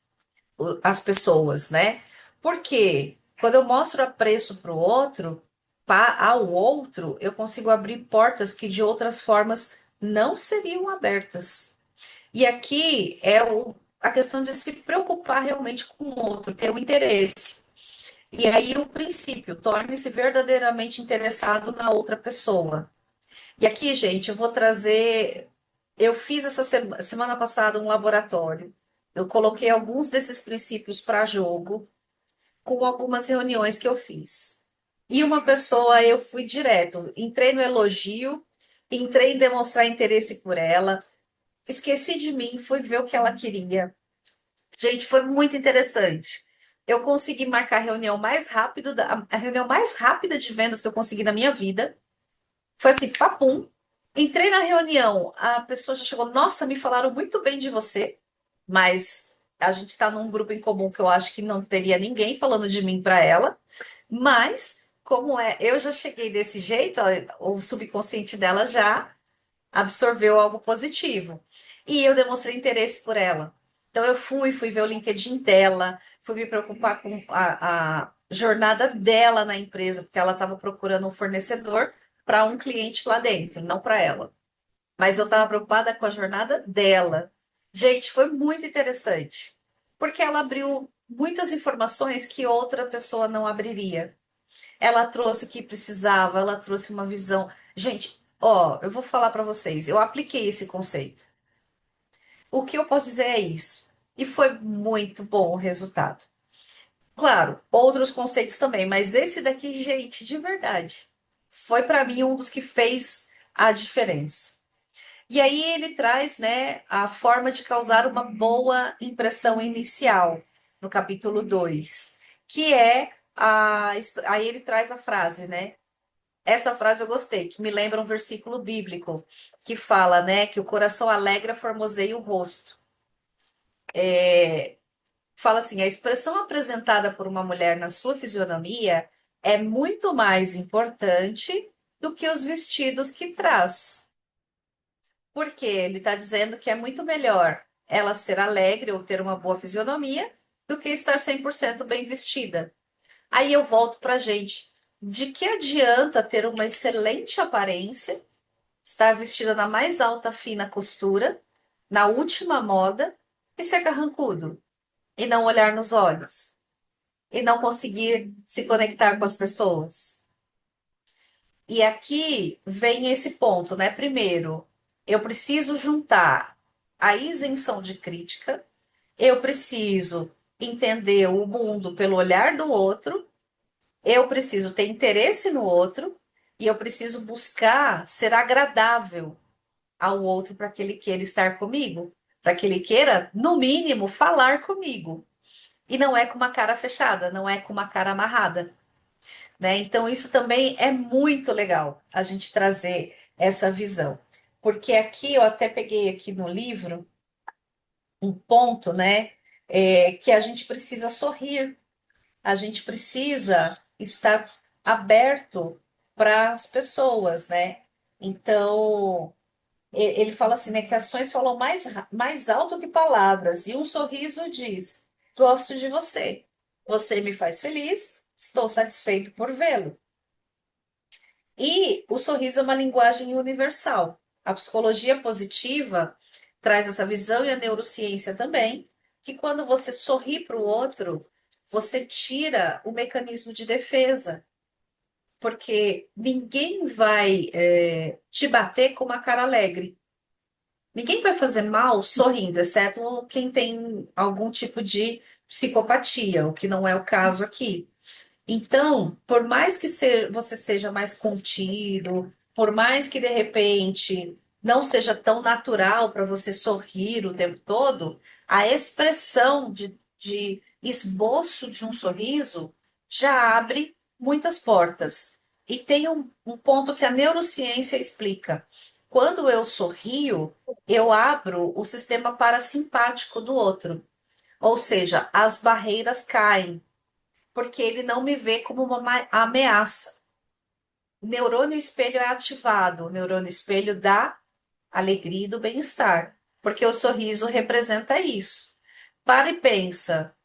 as pessoas, né? Porque quando eu mostro apreço para o outro, ao outro, eu consigo abrir portas que de outras formas não seriam abertas. E aqui é a questão de se preocupar realmente com o outro, ter o interesse. E aí o princípio, torne-se verdadeiramente interessado na outra pessoa. E aqui, gente, eu vou trazer. Eu fiz essa semana passada um laboratório. Eu coloquei alguns desses princípios para jogo com algumas reuniões que eu fiz. E uma pessoa, eu fui direto, entrei no elogio, entrei em demonstrar interesse por ela, esqueci de mim, fui ver o que ela queria. Gente, foi muito interessante. Eu consegui marcar a reunião mais rápido, a reunião mais rápida de vendas que eu consegui na minha vida. Foi assim, papum. Entrei na reunião, a pessoa já chegou, nossa, me falaram muito bem de você, mas a gente está num grupo em comum que eu acho que não teria ninguém falando de mim para ela. Mas, como é, eu já cheguei desse jeito, o subconsciente dela já absorveu algo positivo. E eu demonstrei interesse por ela. Então eu fui ver o LinkedIn dela, fui me preocupar com a jornada dela na empresa, porque ela estava procurando um fornecedor para um cliente lá dentro, não para ela. Mas eu estava preocupada com a jornada dela. Gente, foi muito interessante, porque ela abriu muitas informações que outra pessoa não abriria. Ela trouxe o que precisava, ela trouxe uma visão. Gente, ó, eu vou falar para vocês, eu apliquei esse conceito. O que eu posso dizer é isso. E foi muito bom o resultado. Claro, outros conceitos também, mas esse daqui, gente, de verdade, foi para mim um dos que fez a diferença. E aí ele traz, né, a forma de causar uma boa impressão inicial, no capítulo 2, que é aí ele traz a frase, né? Essa frase eu gostei, que me lembra um versículo bíblico que fala, né, que o coração alegra formoseia o rosto. Fala assim: a expressão apresentada por uma mulher na sua fisionomia é muito mais importante do que os vestidos que traz. Porque ele está dizendo que é muito melhor ela ser alegre ou ter uma boa fisionomia do que estar 100% bem vestida. Aí eu volto para a gente. De que adianta ter uma excelente aparência, estar vestida na mais alta fina costura, na última moda, e ser carrancudo, e não olhar nos olhos, e não conseguir se conectar com as pessoas? E aqui vem esse ponto, né? Primeiro, eu preciso juntar a isenção de crítica, eu preciso entender o mundo pelo olhar do outro, eu preciso ter interesse no outro e eu preciso buscar ser agradável ao outro para que ele queira estar comigo, para que ele queira, no mínimo, falar comigo. E não é com uma cara fechada, não é com uma cara amarrada, né? Então, isso também é muito legal, a gente trazer essa visão. Porque aqui, eu até peguei aqui no livro um ponto, né, que a gente precisa sorrir, a gente precisa estar aberto para as pessoas, né? Então, ele fala assim, né, que ações falam mais alto que palavras, e um sorriso diz: gosto de você, você me faz feliz, estou satisfeito por vê-lo. E o sorriso é uma linguagem universal. A psicologia positiva traz essa visão e a neurociência também, que quando você sorri para o outro, você tira o mecanismo de defesa, porque ninguém vai te bater com uma cara alegre. Ninguém vai fazer mal sorrindo, exceto quem tem algum tipo de psicopatia, o que não é o caso aqui. Então, por mais que você seja mais contido, por mais que de repente não seja tão natural para você sorrir o tempo todo, a expressão de esboço de um sorriso já abre muitas portas. E tem um ponto que a neurociência explica. Quando eu sorrio, eu abro o sistema parasimpático do outro, ou seja, as barreiras caem porque ele não me vê como uma ameaça. O neurônio espelho é ativado, o neurônio espelho da alegria e do bem-estar, porque o sorriso representa isso. Para e pensa,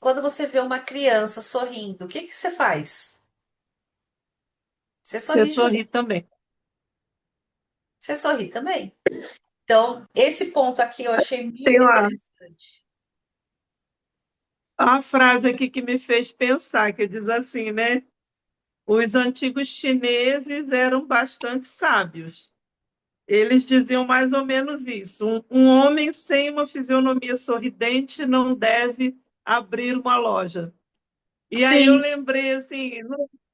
quando você vê uma criança sorrindo, o que que você faz? Você
Você
sorri
sorri
junto,
também.
você sorri também. Então, esse ponto aqui eu achei
Tem
muito
lá
interessante.
uma frase aqui que me fez pensar, que diz assim, né? Os antigos chineses eram bastante sábios. Eles diziam mais ou menos isso: um homem sem uma fisionomia sorridente não deve abrir uma loja. E aí eu
Sim,
lembrei assim,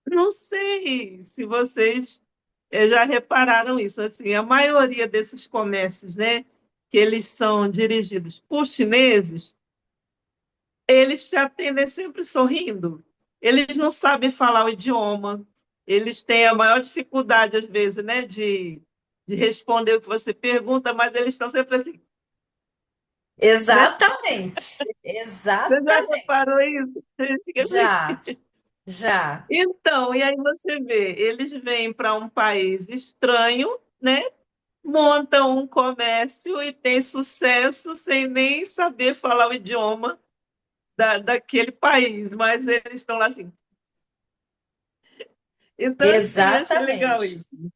não sei se vocês já repararam isso, assim, a maioria desses comércios, né, que eles são dirigidos por chineses, eles te atendem sempre sorrindo. Eles não sabem falar o idioma, eles têm a maior dificuldade, às vezes, né, de responder o que você pergunta, mas eles estão sempre assim, né?
exatamente.
Você já
Exatamente.
reparou isso? A gente fica assim.
Já, já.
Então, e aí você vê, eles vêm para um país estranho, né? Montam um comércio e têm sucesso sem nem saber falar o idioma daquele país, mas eles estão lá assim. Então, assim, eu achei legal
Exatamente.
isso.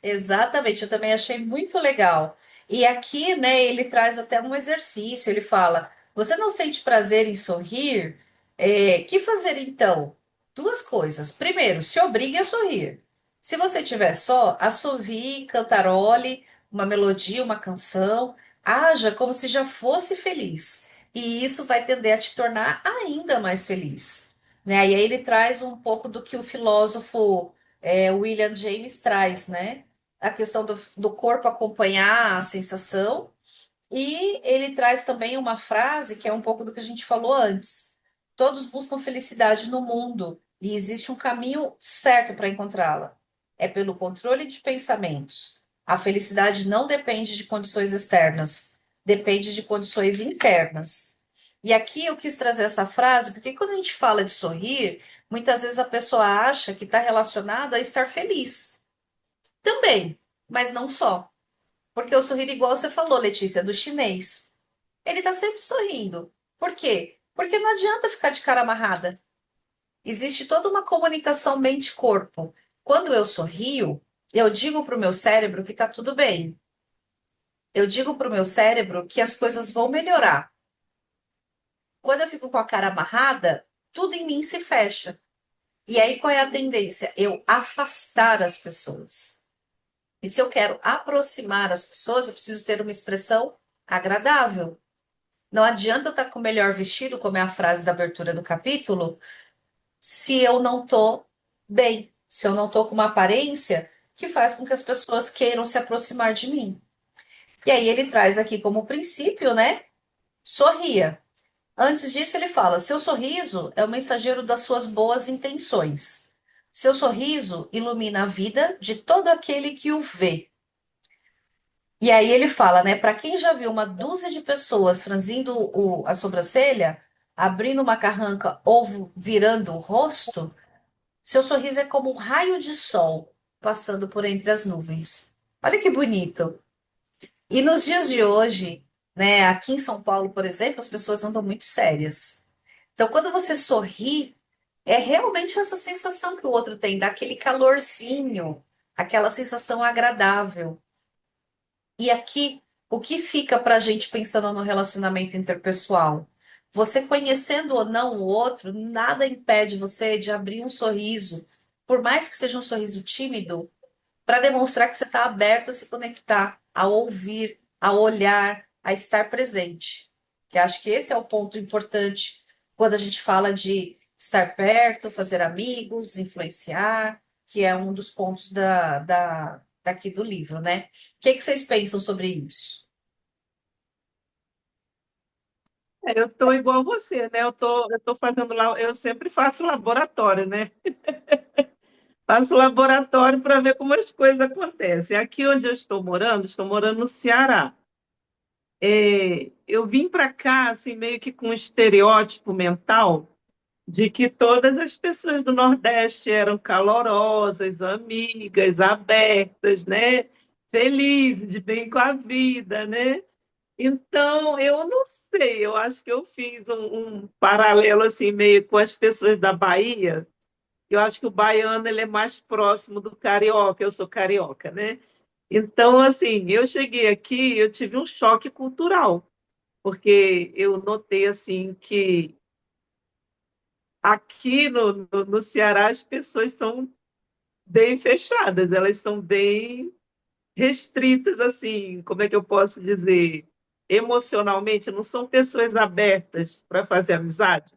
Exatamente, eu também achei muito legal. E aqui, né, ele traz até um exercício. Ele fala: você não sente prazer em sorrir? Que fazer então? Duas coisas. Primeiro, se obrigue a sorrir. Se você tiver só, assovie, cantarole uma melodia, uma canção, haja como se já fosse feliz. E isso vai tender a te tornar ainda mais feliz. Né? E aí ele traz um pouco do que o filósofo William James traz, né? A questão do corpo acompanhar a sensação, e ele traz também uma frase que é um pouco do que a gente falou antes. Todos buscam felicidade no mundo e existe um caminho certo para encontrá-la. É pelo controle de pensamentos. A felicidade não depende de condições externas, depende de condições internas. E aqui eu quis trazer essa frase, porque quando a gente fala de sorrir, muitas vezes a pessoa acha que está relacionado a estar feliz. Também, mas não só. Porque o sorrir, igual você falou, Letícia, do chinês. Ele está sempre sorrindo. Por quê? Porque não adianta ficar de cara amarrada. Existe toda uma comunicação mente-corpo. Quando eu sorrio, eu digo para o meu cérebro que está tudo bem. Eu digo para o meu cérebro que as coisas vão melhorar. Quando eu fico com a cara amarrada, tudo em mim se fecha. E aí qual é a tendência? Eu afastar as pessoas. E se eu quero aproximar as pessoas, eu preciso ter uma expressão agradável. Não adianta eu estar com o melhor vestido, como é a frase da abertura do capítulo, se eu não estou bem, se eu não estou com uma aparência que faz com que as pessoas queiram se aproximar de mim. E aí ele traz aqui como princípio, né? Sorria. Antes disso, ele fala: seu sorriso é o mensageiro das suas boas intenções. Seu sorriso ilumina a vida de todo aquele que o vê. E aí ele fala, né? Para quem já viu uma dúzia de pessoas franzindo a sobrancelha, abrindo uma carranca ou virando o rosto, seu sorriso é como um raio de sol passando por entre as nuvens. Olha que bonito. E nos dias de hoje, né, aqui em São Paulo, por exemplo, as pessoas andam muito sérias. Então, quando você sorri, é realmente essa sensação que o outro tem, daquele calorzinho, aquela sensação agradável. E aqui, o que fica para a gente pensando no relacionamento interpessoal? Você conhecendo ou não o outro, nada impede você de abrir um sorriso, por mais que seja um sorriso tímido, para demonstrar que você está aberto a se conectar, a ouvir, a olhar, a estar presente. Que acho que esse é o ponto importante quando a gente fala de estar perto, fazer amigos, influenciar, que é um dos pontos daqui do livro, né? O que que vocês pensam sobre isso?
Eu estou igual você, né? Eu tô fazendo lá, eu sempre faço laboratório, né? Faço laboratório para ver como as coisas acontecem. Aqui onde eu estou morando no Ceará. Eu vim para cá assim meio que com um estereótipo mental de que todas as pessoas do Nordeste eram calorosas, amigas, abertas, né? Felizes, de bem com a vida, né? Então, eu não sei, eu acho que eu fiz um paralelo assim meio com as pessoas da Bahia. Eu acho que o baiano ele é mais próximo do carioca, eu sou carioca, né? Então, assim, eu cheguei aqui, eu tive um choque cultural, porque eu notei assim que aqui no Ceará as pessoas são bem fechadas, elas são bem restritas, assim, como é que eu posso dizer? Emocionalmente, não são pessoas abertas para fazer amizade.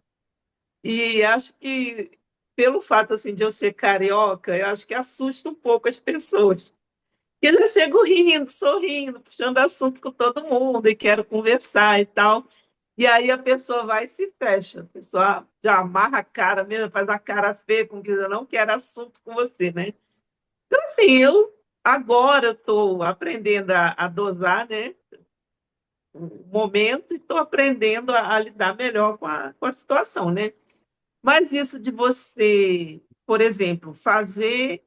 E acho que, pelo fato assim, de eu ser carioca, eu acho que assusta um pouco as pessoas. Porque eu já chego rindo, sorrindo, puxando assunto com todo mundo e quero conversar e tal. E aí a pessoa vai e se fecha. A pessoa já amarra a cara mesmo, faz a cara feia, como que eu não quero assunto com você, né? Então, assim, eu agora estou aprendendo a dosar, né, o momento e estou aprendendo a lidar melhor com a situação, né? Mas isso de você, por exemplo, fazer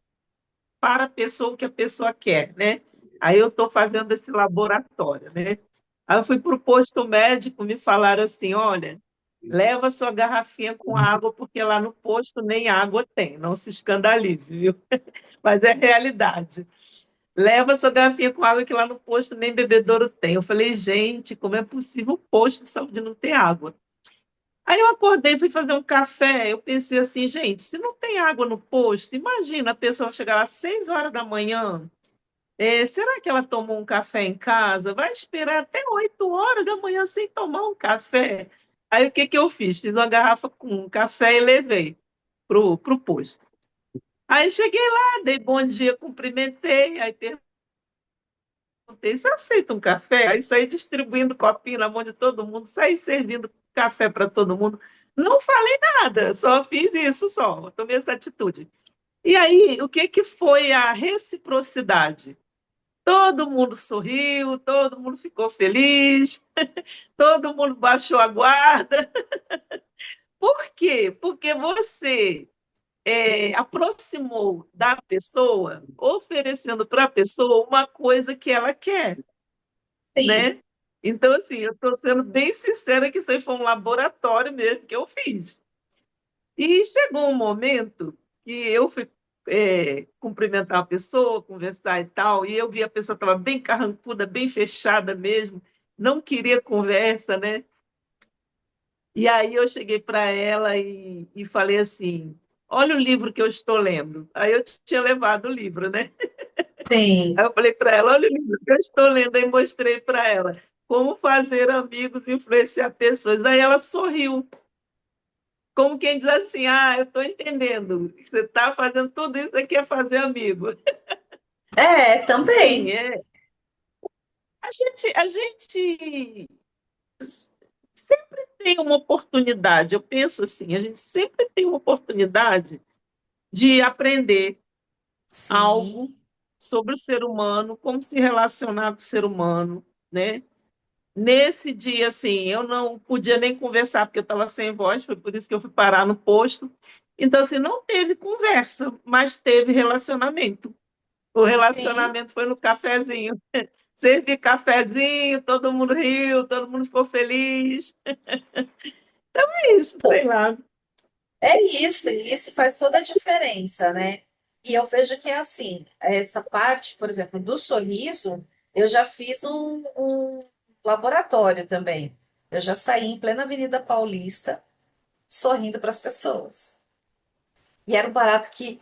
para a pessoa o que a pessoa quer, né? Aí eu estou fazendo esse laboratório, né? Aí eu fui para o posto médico, me falaram assim, olha, leva sua garrafinha com água, porque lá no posto nem água tem, não se escandalize, viu? Mas é realidade. Leva sua garrafinha com água, que lá no posto nem bebedouro tem. Eu falei, gente, como é possível o posto de saúde não ter água? Aí eu acordei, fui fazer um café. Eu pensei assim, gente, se não tem água no posto, imagina a pessoa chegar lá às 6 horas da manhã. Será que ela tomou um café em casa? Vai esperar até 8 horas da manhã sem tomar um café? Aí o que que eu fiz? Fiz uma garrafa com um café e levei pro posto. Aí cheguei lá, dei bom dia, cumprimentei, aí perguntei, você aceita um café? Aí saí distribuindo copinho na mão de todo mundo, saí servindo café para todo mundo. Não falei nada, só fiz isso, só, tomei essa atitude. E aí, o que que foi a reciprocidade? Todo mundo sorriu, todo mundo ficou feliz, todo mundo baixou a guarda. Por quê? Porque você aproximou da pessoa, oferecendo para a pessoa uma coisa que ela quer,
Sim,
né? Então, assim, eu estou sendo bem sincera que isso aí foi um laboratório mesmo que eu fiz. E chegou um momento que eu fui cumprimentar a pessoa, conversar e tal, e eu vi a pessoa estava bem carrancuda, bem fechada mesmo, não queria conversa, né? E aí eu cheguei para ela e falei assim: olha o livro que eu estou lendo. Aí eu tinha levado o livro, né?
sim.
Aí eu falei para ela: olha o livro que eu estou lendo. Aí mostrei para ela como fazer amigos e influenciar pessoas. Aí ela sorriu, como quem diz assim: ah, eu estou entendendo. Você está fazendo tudo isso aqui é fazer amigo.
É,
Sim,
também.
a gente sempre tem uma oportunidade. Eu penso assim: a gente sempre tem uma oportunidade de aprender algo
Sim,
sobre o ser humano, como se relacionar com o ser humano, né? Nesse dia, assim, eu não podia nem conversar porque eu estava sem voz, foi por isso que eu fui parar no posto. Então, assim, não teve conversa, mas teve relacionamento. O
sim.
relacionamento foi no cafezinho. Servi cafezinho, todo mundo riu, todo mundo ficou feliz. É isso, sei lá.
É isso, e isso faz toda a diferença, né? E eu vejo que é assim, essa parte, por exemplo, do sorriso, eu já fiz um laboratório também. Eu já saí em plena Avenida Paulista sorrindo para as pessoas. E era um barato que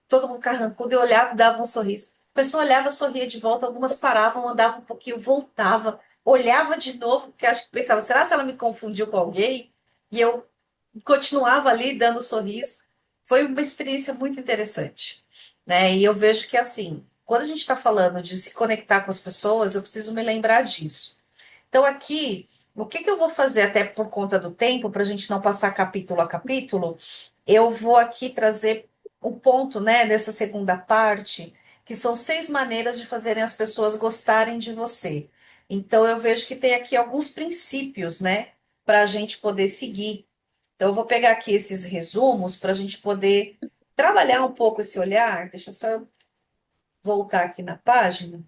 todo mundo carrancudo, eu olhava e dava um sorriso. A pessoa olhava, sorria de volta, algumas paravam, andavam um pouquinho, voltava, olhava de novo, porque acho que pensava, será que ela me confundiu com alguém? E eu continuava ali dando um sorriso. Foi uma experiência muito interessante, né? E eu vejo que assim, quando a gente está falando de se conectar com as pessoas, eu preciso me lembrar disso. Então aqui, o que que eu vou fazer até por conta do tempo, para a gente não passar capítulo a capítulo, eu vou aqui trazer o ponto, né, dessa segunda parte, que são 6 maneiras de fazerem as pessoas gostarem de você. Então eu vejo que tem aqui alguns princípios, né, para a gente poder seguir. Então, eu vou pegar aqui esses resumos para a gente poder trabalhar um pouco esse olhar. Deixa eu só voltar aqui na página,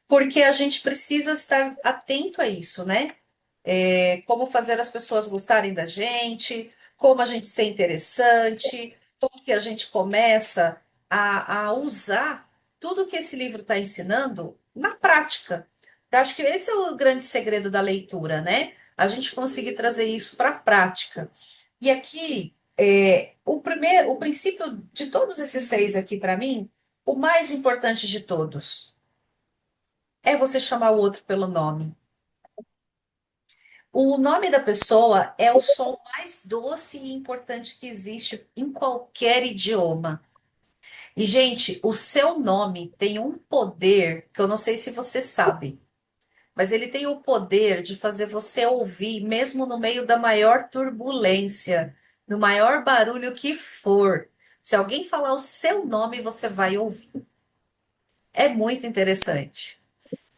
porque a gente precisa estar atento a isso, né? Como fazer as pessoas gostarem da gente, como a gente ser interessante, como que a gente começa a usar tudo que esse livro está ensinando na prática. Eu acho que esse é o grande segredo da leitura, né? A gente conseguir trazer isso para a prática. E aqui, o princípio de todos esses 6 aqui para mim, o mais importante de todos é você chamar o outro pelo nome. O nome da pessoa é o som mais doce e importante que existe em qualquer idioma. E, gente, o seu nome tem um poder que eu não sei se você sabe, mas ele tem o poder de fazer você ouvir, mesmo no meio da maior turbulência, no maior barulho que for. Se alguém falar o seu nome, você vai ouvir. É muito interessante.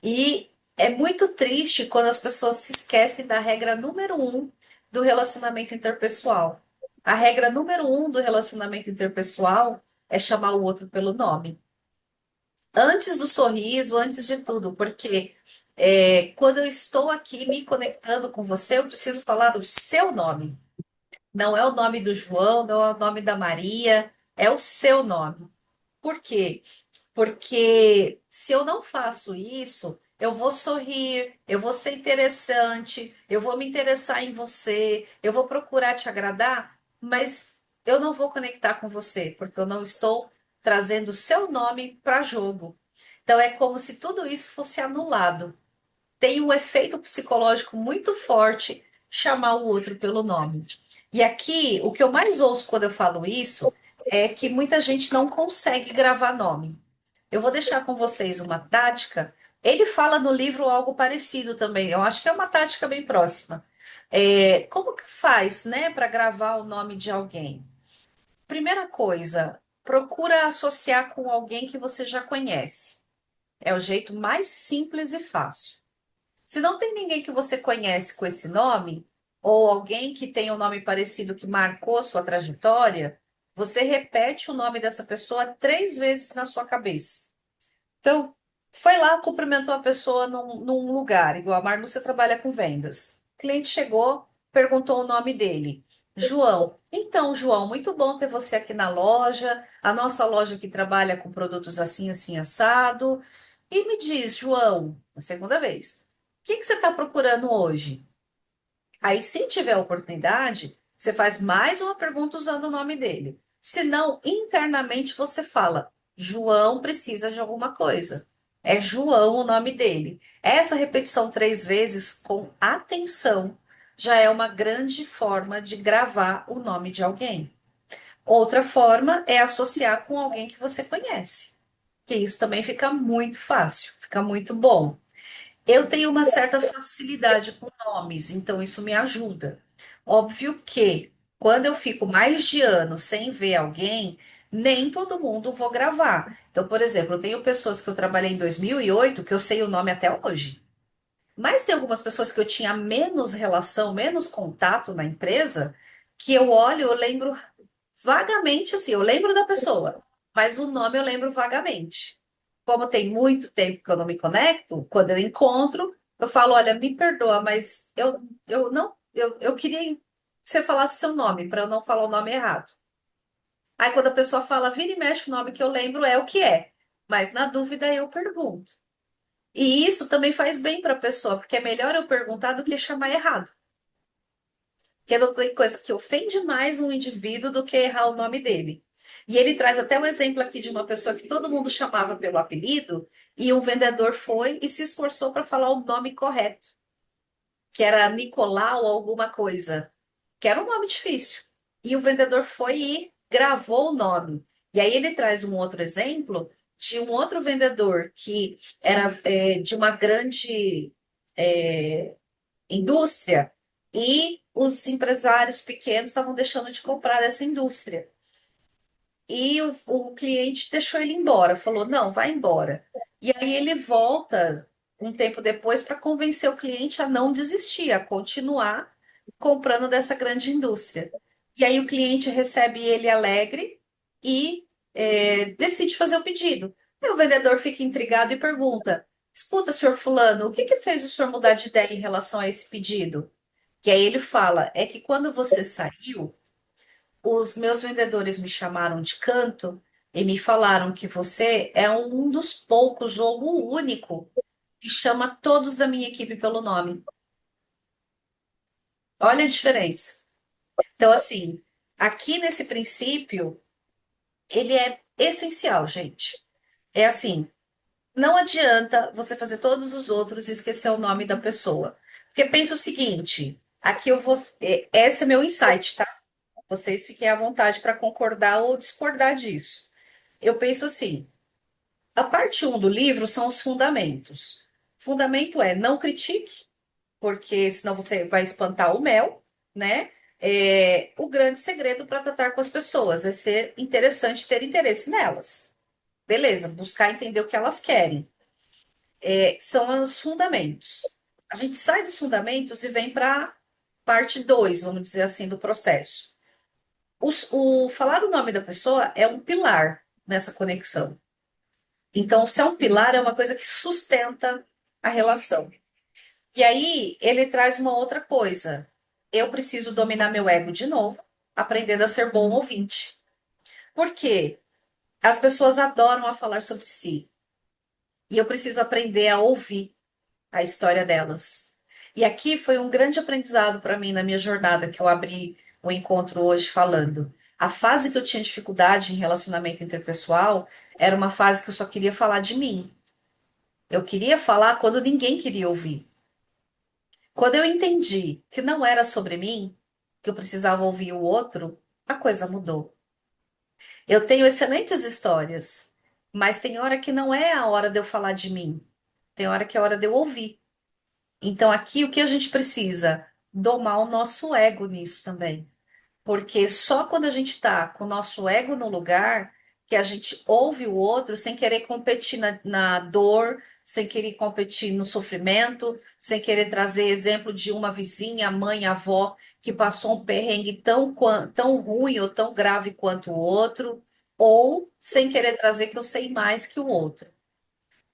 E é muito triste quando as pessoas se esquecem da regra número 1 do relacionamento interpessoal. A regra número 1 do relacionamento interpessoal é chamar o outro pelo nome. Antes do sorriso, antes de tudo, porque quando eu estou aqui me conectando com você, eu preciso falar o seu nome. Não é o nome do João, não é o nome da Maria, é o seu nome. Por quê? Porque se eu não faço isso, eu vou sorrir, eu vou ser interessante, eu vou me interessar em você, eu vou procurar te agradar, mas eu não vou conectar com você, porque eu não estou trazendo o seu nome para jogo. Então é como se tudo isso fosse anulado. Tem um efeito psicológico muito forte chamar o outro pelo nome. E aqui, o que eu mais ouço quando eu falo isso é que muita gente não consegue gravar nome. Eu vou deixar com vocês uma tática. Ele fala no livro algo parecido também. Eu acho que é uma tática bem próxima. Como que faz, né, para gravar o nome de alguém? Primeira coisa, procura associar com alguém que você já conhece. É o jeito mais simples e fácil. Se não tem ninguém que você conhece com esse nome, ou alguém que tem um nome parecido que marcou sua trajetória, você repete o nome dessa pessoa 3 vezes na sua cabeça. Então, foi lá, cumprimentou a pessoa num lugar, igual a Marlúcia trabalha com vendas. O cliente chegou, perguntou o nome dele. João. Então, João, muito bom ter você aqui na loja. A nossa loja que trabalha com produtos assim, assim, assado. E me diz, João, a segunda vez, o que que você está procurando hoje? Aí, se tiver oportunidade, você faz mais uma pergunta usando o nome dele. Se não, internamente você fala: João precisa de alguma coisa. É João o nome dele. Essa repetição 3 vezes com atenção já é uma grande forma de gravar o nome de alguém. Outra forma é associar com alguém que você conhece, que isso também fica muito fácil, fica muito bom. Eu tenho uma certa facilidade com nomes, então isso me ajuda. Óbvio que quando eu fico mais de ano sem ver alguém, nem todo mundo vou gravar. Então, por exemplo, eu tenho pessoas que eu trabalhei em 2008 que eu sei o nome até hoje. Mas tem algumas pessoas que eu tinha menos relação, menos contato na empresa, que eu olho, eu lembro vagamente assim, eu lembro da pessoa, mas o nome eu lembro vagamente. Como tem muito tempo que eu não me conecto, quando eu encontro, eu falo, olha, me perdoa, mas eu não, eu queria que você falasse seu nome, para eu não falar o nome errado. Aí quando a pessoa fala, vira e mexe o nome que eu lembro, é o que é. Mas na dúvida eu pergunto. E isso também faz bem para a pessoa, porque é melhor eu perguntar do que chamar errado. Porque não tem coisa que ofende mais um indivíduo do que errar o nome dele. E ele traz até um exemplo aqui de uma pessoa que todo mundo chamava pelo apelido, e um vendedor foi e se esforçou para falar o nome correto, que era Nicolau alguma coisa, que era um nome difícil. E o vendedor foi e gravou o nome. E aí ele traz um outro exemplo de um outro vendedor que era de uma grande é, indústria e os empresários pequenos estavam deixando de comprar dessa indústria. E o cliente deixou ele embora, falou: não, vai embora. E aí ele volta um tempo depois para convencer o cliente a não desistir, a continuar comprando dessa grande indústria. E aí o cliente recebe ele alegre e decide fazer o pedido. Aí o vendedor fica intrigado e pergunta: escuta, senhor Fulano, o que que fez o senhor mudar de ideia em relação a esse pedido? Que aí ele fala: é que quando você saiu, os meus vendedores me chamaram de canto e me falaram que você é um dos poucos ou o único que chama todos da minha equipe pelo nome. Olha a diferença. Então, assim, aqui nesse princípio, ele é essencial, gente. É assim, não adianta você fazer todos os outros e esquecer o nome da pessoa. Porque pensa o seguinte, aqui eu vou, esse é meu insight, tá? Vocês fiquem à vontade para concordar ou discordar disso. Eu penso assim: a parte um do livro são os fundamentos. Fundamento é não critique, porque senão você vai espantar o mel, né? O grande segredo para tratar com as pessoas é ser interessante, ter interesse nelas. Beleza, buscar entender o que elas querem. São os fundamentos. A gente sai dos fundamentos e vem para parte 2, vamos dizer assim, do processo. Falar o nome da pessoa é um pilar nessa conexão. Então, se é um pilar, é uma coisa que sustenta a relação. E aí, ele traz uma outra coisa. Eu preciso dominar meu ego de novo, aprendendo a ser bom ouvinte. Por quê? As pessoas adoram a falar sobre si. E eu preciso aprender a ouvir a história delas. E aqui foi um grande aprendizado para mim na minha jornada, que eu abri o encontro hoje falando. A fase que eu tinha dificuldade em relacionamento interpessoal era uma fase que eu só queria falar de mim. Eu queria falar quando ninguém queria ouvir. Quando eu entendi que não era sobre mim, que eu precisava ouvir o outro, a coisa mudou. Eu tenho excelentes histórias, mas tem hora que não é a hora de eu falar de mim. Tem hora que é a hora de eu ouvir. Então, aqui o que a gente precisa? Domar o nosso ego nisso também. Porque só quando a gente está com o nosso ego no lugar que a gente ouve o outro sem querer competir na dor, sem querer competir no sofrimento, sem querer trazer exemplo de uma vizinha, mãe, avó, que passou um perrengue tão ruim ou tão grave quanto o outro, ou sem querer trazer que eu sei mais que o outro.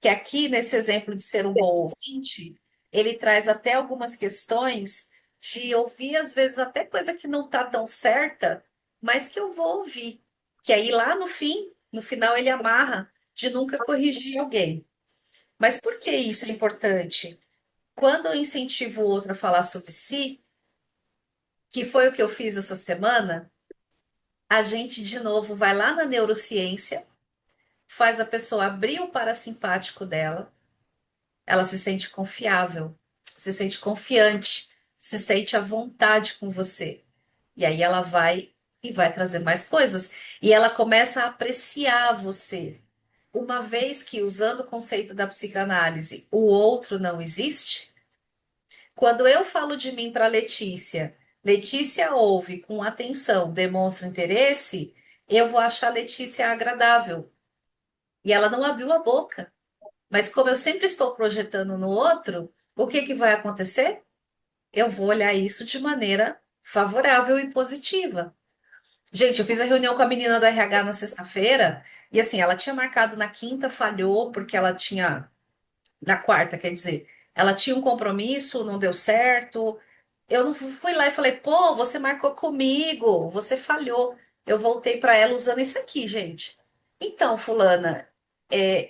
Que aqui, nesse exemplo de ser um bom ouvinte, ele traz até algumas questões de ouvir, às vezes, até coisa que não está tão certa, mas que eu vou ouvir. Que aí, lá no fim, no final, ele amarra de nunca corrigir alguém. Mas por que isso é importante? Quando eu incentivo o outro a falar sobre si, que foi o que eu fiz essa semana, a gente, de novo, vai lá na neurociência, faz a pessoa abrir o parasimpático dela. Ela se sente confiável, se sente confiante, se sente à vontade com você. E aí ela vai e vai trazer mais coisas. E ela começa a apreciar você. Uma vez que, usando o conceito da psicanálise, o outro não existe, quando eu falo de mim para Letícia, Letícia ouve com atenção, demonstra interesse, eu vou achar a Letícia agradável. E ela não abriu a boca. Mas como eu sempre estou projetando no outro, o que que vai acontecer? Eu vou olhar isso de maneira favorável e positiva. Gente, eu fiz a reunião com a menina do RH na sexta-feira e assim, ela tinha marcado na quinta, falhou porque ela tinha na quarta, quer dizer, ela tinha um compromisso, não deu certo. Eu não fui lá e falei, pô, você marcou comigo, você falhou. Eu voltei para ela usando isso aqui, gente. Então, fulana,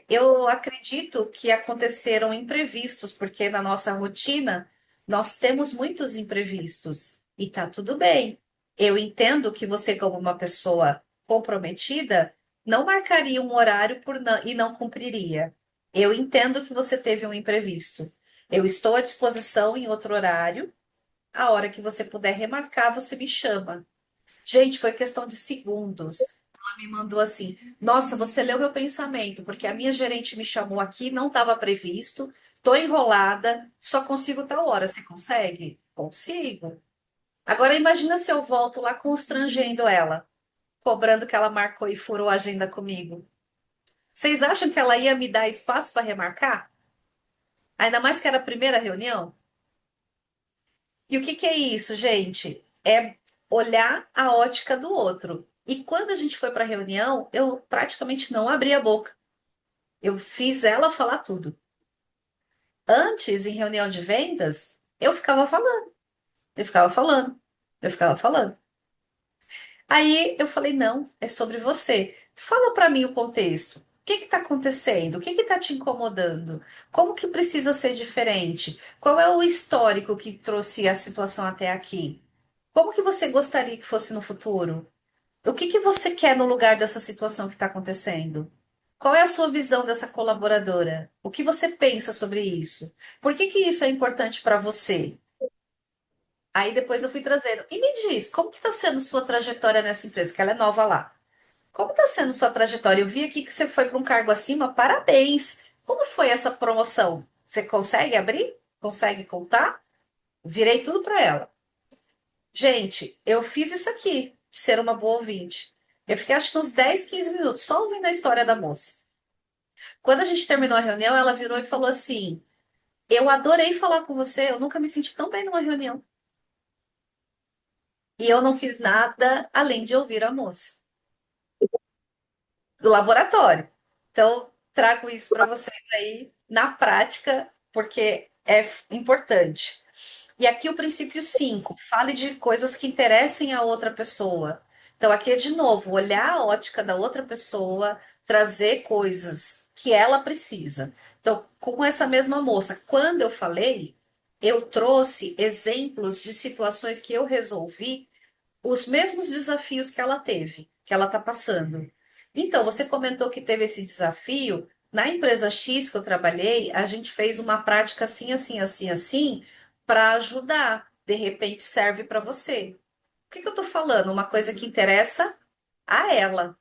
eu acredito que aconteceram imprevistos, porque na nossa rotina nós temos muitos imprevistos e tá tudo bem. Eu entendo que você, como uma pessoa comprometida, não marcaria um horário e não cumpriria. Eu entendo que você teve um imprevisto. Eu estou à disposição em outro horário. A hora que você puder remarcar, você me chama. Gente, foi questão de segundos. Ela me mandou assim: Nossa, você leu meu pensamento, porque a minha gerente me chamou aqui, não estava previsto, estou enrolada, só consigo tal hora. Você consegue? Consigo. Agora imagina se eu volto lá constrangendo ela, cobrando que ela marcou e furou a agenda comigo. Vocês acham que ela ia me dar espaço para remarcar? Ainda mais que era a primeira reunião? E o que que é isso, gente? É olhar a ótica do outro. E quando a gente foi para a reunião, eu praticamente não abri a boca. Eu fiz ela falar tudo. Antes, em reunião de vendas, eu ficava falando, eu ficava falando, eu ficava falando. Aí eu falei, não, é sobre você. Fala para mim o contexto. O que está acontecendo? O que está te incomodando? Como que precisa ser diferente? Qual é o histórico que trouxe a situação até aqui? Como que você gostaria que fosse no futuro? O que que você quer no lugar dessa situação que está acontecendo? Qual é a sua visão dessa colaboradora? O que você pensa sobre isso? Por que que isso é importante para você? Aí depois eu fui trazendo. E me diz, como que está sendo sua trajetória nessa empresa? Que ela é nova lá. Como está sendo sua trajetória? Eu vi aqui que você foi para um cargo acima. Parabéns! Como foi essa promoção? Você consegue abrir? Consegue contar? Virei tudo para ela. Gente, eu fiz isso aqui, de ser uma boa ouvinte. Eu fiquei acho que uns 10, 15 minutos só ouvindo a história da moça. Quando a gente terminou a reunião, ela virou e falou assim: Eu adorei falar com você, eu nunca me senti tão bem numa reunião. E eu não fiz nada além de ouvir a moça do laboratório. Então, trago isso para vocês aí na prática, porque é importante. E aqui o princípio 5, fale de coisas que interessem a outra pessoa. Então, aqui é de novo, olhar a ótica da outra pessoa, trazer coisas que ela precisa. Então, com essa mesma moça, quando eu falei, eu trouxe exemplos de situações que eu resolvi, os mesmos desafios que ela teve, que ela está passando. Então, você comentou que teve esse desafio. Na empresa X que eu trabalhei, a gente fez uma prática assim, assim, assim, assim, para ajudar. De repente, serve para você. O que que eu estou falando? Uma coisa que interessa a ela.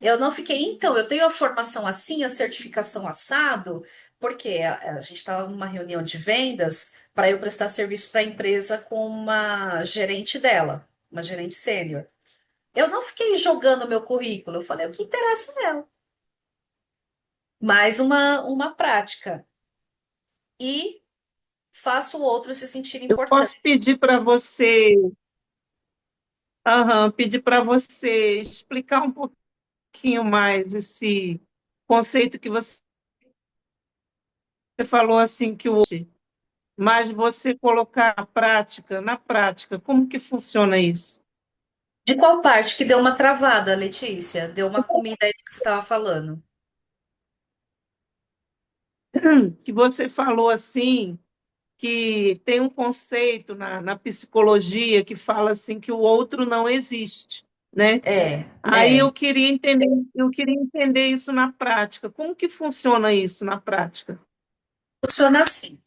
Eu não fiquei, então, eu tenho a formação assim, a certificação assado, porque a gente estava numa reunião de vendas para eu prestar serviço para a empresa com uma gerente dela, uma gerente sênior. Eu não fiquei jogando meu currículo, eu falei, o que interessa é ela. Mais uma prática. E faço o outro se sentir
Eu posso
importante.
pedir para você, aham, pedir para você explicar um pouquinho mais esse conceito que você falou assim que hoje, mas você colocar na prática, como que funciona isso?
De qual parte que deu uma travada, Letícia? Deu uma comida aí do que você estava falando.
Que você falou assim que tem um conceito na psicologia que fala assim que o outro não existe, né?
É,
Aí
é.
eu queria entender isso na prática. Como que funciona isso na prática?
Funciona assim.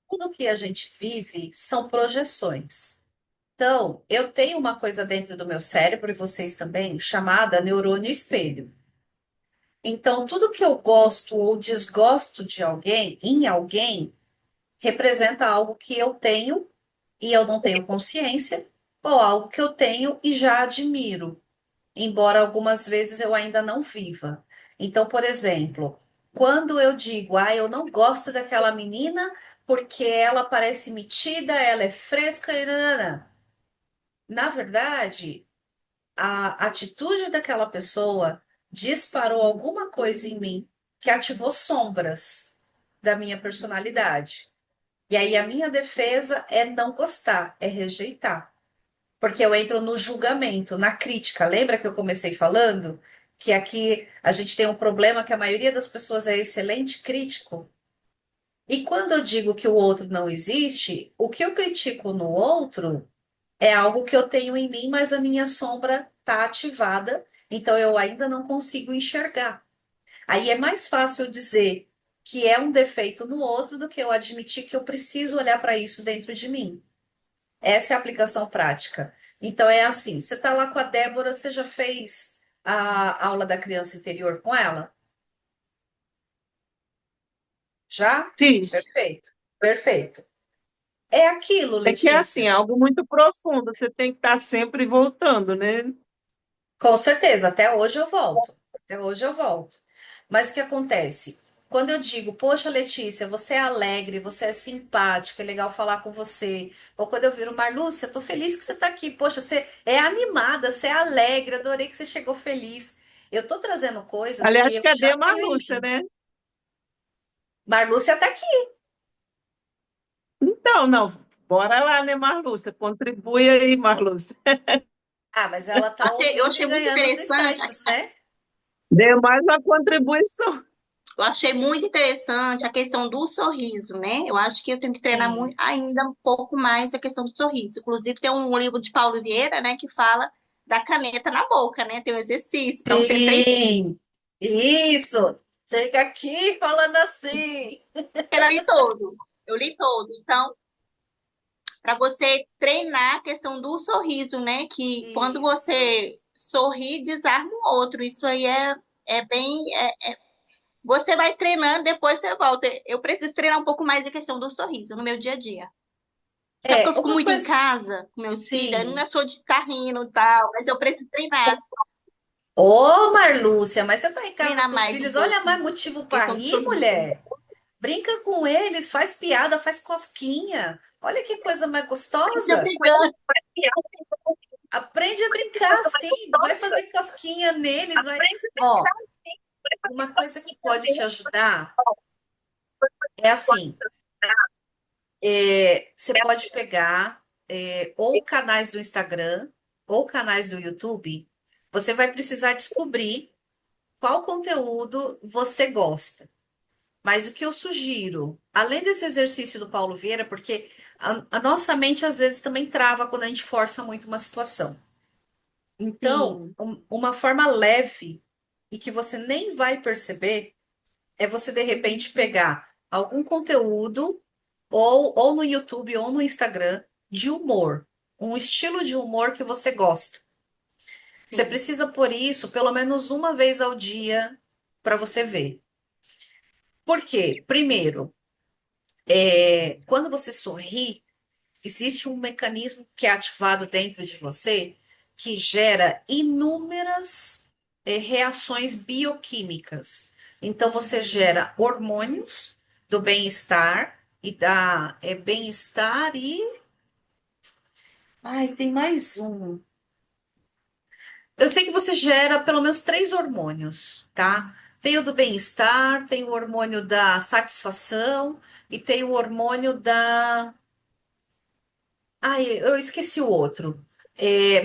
Tudo que a gente vive são projeções. Então, eu tenho uma coisa dentro do meu cérebro, e vocês também, chamada neurônio espelho. Então, tudo que eu gosto ou desgosto de alguém, em alguém, representa algo que eu tenho e eu não tenho consciência, ou algo que eu tenho e já admiro, embora algumas vezes eu ainda não viva. Então, por exemplo, quando eu digo, ah, eu não gosto daquela menina porque ela parece metida, ela é fresca e nananã. Na verdade, a atitude daquela pessoa disparou alguma coisa em mim que ativou sombras da minha personalidade. E aí a minha defesa é não gostar, é rejeitar. Porque eu entro no julgamento, na crítica. Lembra que eu comecei falando que aqui a gente tem um problema que a maioria das pessoas é excelente crítico? E quando eu digo que o outro não existe, o que eu critico no outro é algo que eu tenho em mim, mas a minha sombra está ativada, então eu ainda não consigo enxergar. Aí é mais fácil eu dizer que é um defeito no outro do que eu admitir que eu preciso olhar para isso dentro de mim. Essa é a aplicação prática. Então é assim, você está lá com a Débora, você já fez a aula da criança interior com ela? Já?
Fiz.
Perfeito. Perfeito. É aquilo,
É que é assim,
Letícia.
é algo muito profundo, você tem que estar sempre voltando, né?
Com certeza, até hoje eu volto. Até hoje eu volto. Mas o que acontece? Quando eu digo, poxa, Letícia, você é alegre, você é simpática, é legal falar com você. Ou quando eu viro, Marlúcia, tô feliz que você tá aqui. Poxa, você é animada, você é alegre, adorei que você chegou feliz. Eu tô trazendo coisas que
Aliás,
eu
cadê
já
a
tenho em
Marlúcia,
mim.
né?
Marlúcia tá aqui.
Então, não, bora lá, né, Marlúcia? Contribui aí, Marlúcia.
Ah, mas ela tá
Eu
ouvindo e
achei muito
ganhando os
interessante.
insights, né?
Dê mais uma contribuição.
Eu achei muito interessante a questão do sorriso, né? Eu acho que eu tenho que treinar
Sim.
muito, ainda um pouco mais a questão do sorriso. Inclusive, tem um livro de Paulo Vieira, né, que fala da caneta na boca, né? Tem um exercício para você treinar.
Sim. Isso. Chega aqui falando assim.
Eu li todo. Eu li todo. Então, para você treinar a questão do sorriso, né? Que quando
Isso.
você sorri, desarma o outro. Isso aí é bem. Você vai treinando, depois você volta. Eu preciso treinar um pouco mais a questão do sorriso no meu dia a dia. Até porque eu
É,
fico
uma
muito em
coisa.
casa com meus filhos, eu
Sim.
não sou de estar rindo e tal, mas eu preciso treinar,
Ô, Marlúcia, mas você tá em casa
treinar
com os
mais um
filhos, olha mais
pouco
motivo
a
para
questão do
rir,
sorriso.
mulher. Brinca com eles, faz piada, faz cosquinha. Olha que coisa mais
Já
gostosa.
pegando.
Aprende a brincar assim, vai fazer cosquinha neles, vai. Ó, uma coisa que pode te ajudar é assim, você pode pegar ou canais do Instagram ou canais do YouTube. Você vai precisar descobrir qual conteúdo você gosta. Mas o que eu sugiro, além desse exercício do Paulo Vieira, porque a nossa mente às vezes também trava quando a gente força muito uma situação. Então,
Sim,
uma forma leve e que você nem vai perceber é você de repente pegar algum conteúdo, ou no YouTube ou no Instagram, de humor, um estilo de humor que você gosta. Você
sim,
precisa pôr isso pelo menos uma vez ao dia para você ver. Por quê? Primeiro, quando você sorri, existe um mecanismo que é ativado dentro de você que gera inúmeras reações bioquímicas. Então, você gera hormônios do bem-estar e da bem-estar e. Ai, tem mais um. Eu sei que você gera pelo menos três hormônios, tá? Tem o do bem-estar, tem o hormônio da satisfação e tem o hormônio da. Ai, eu esqueci o outro.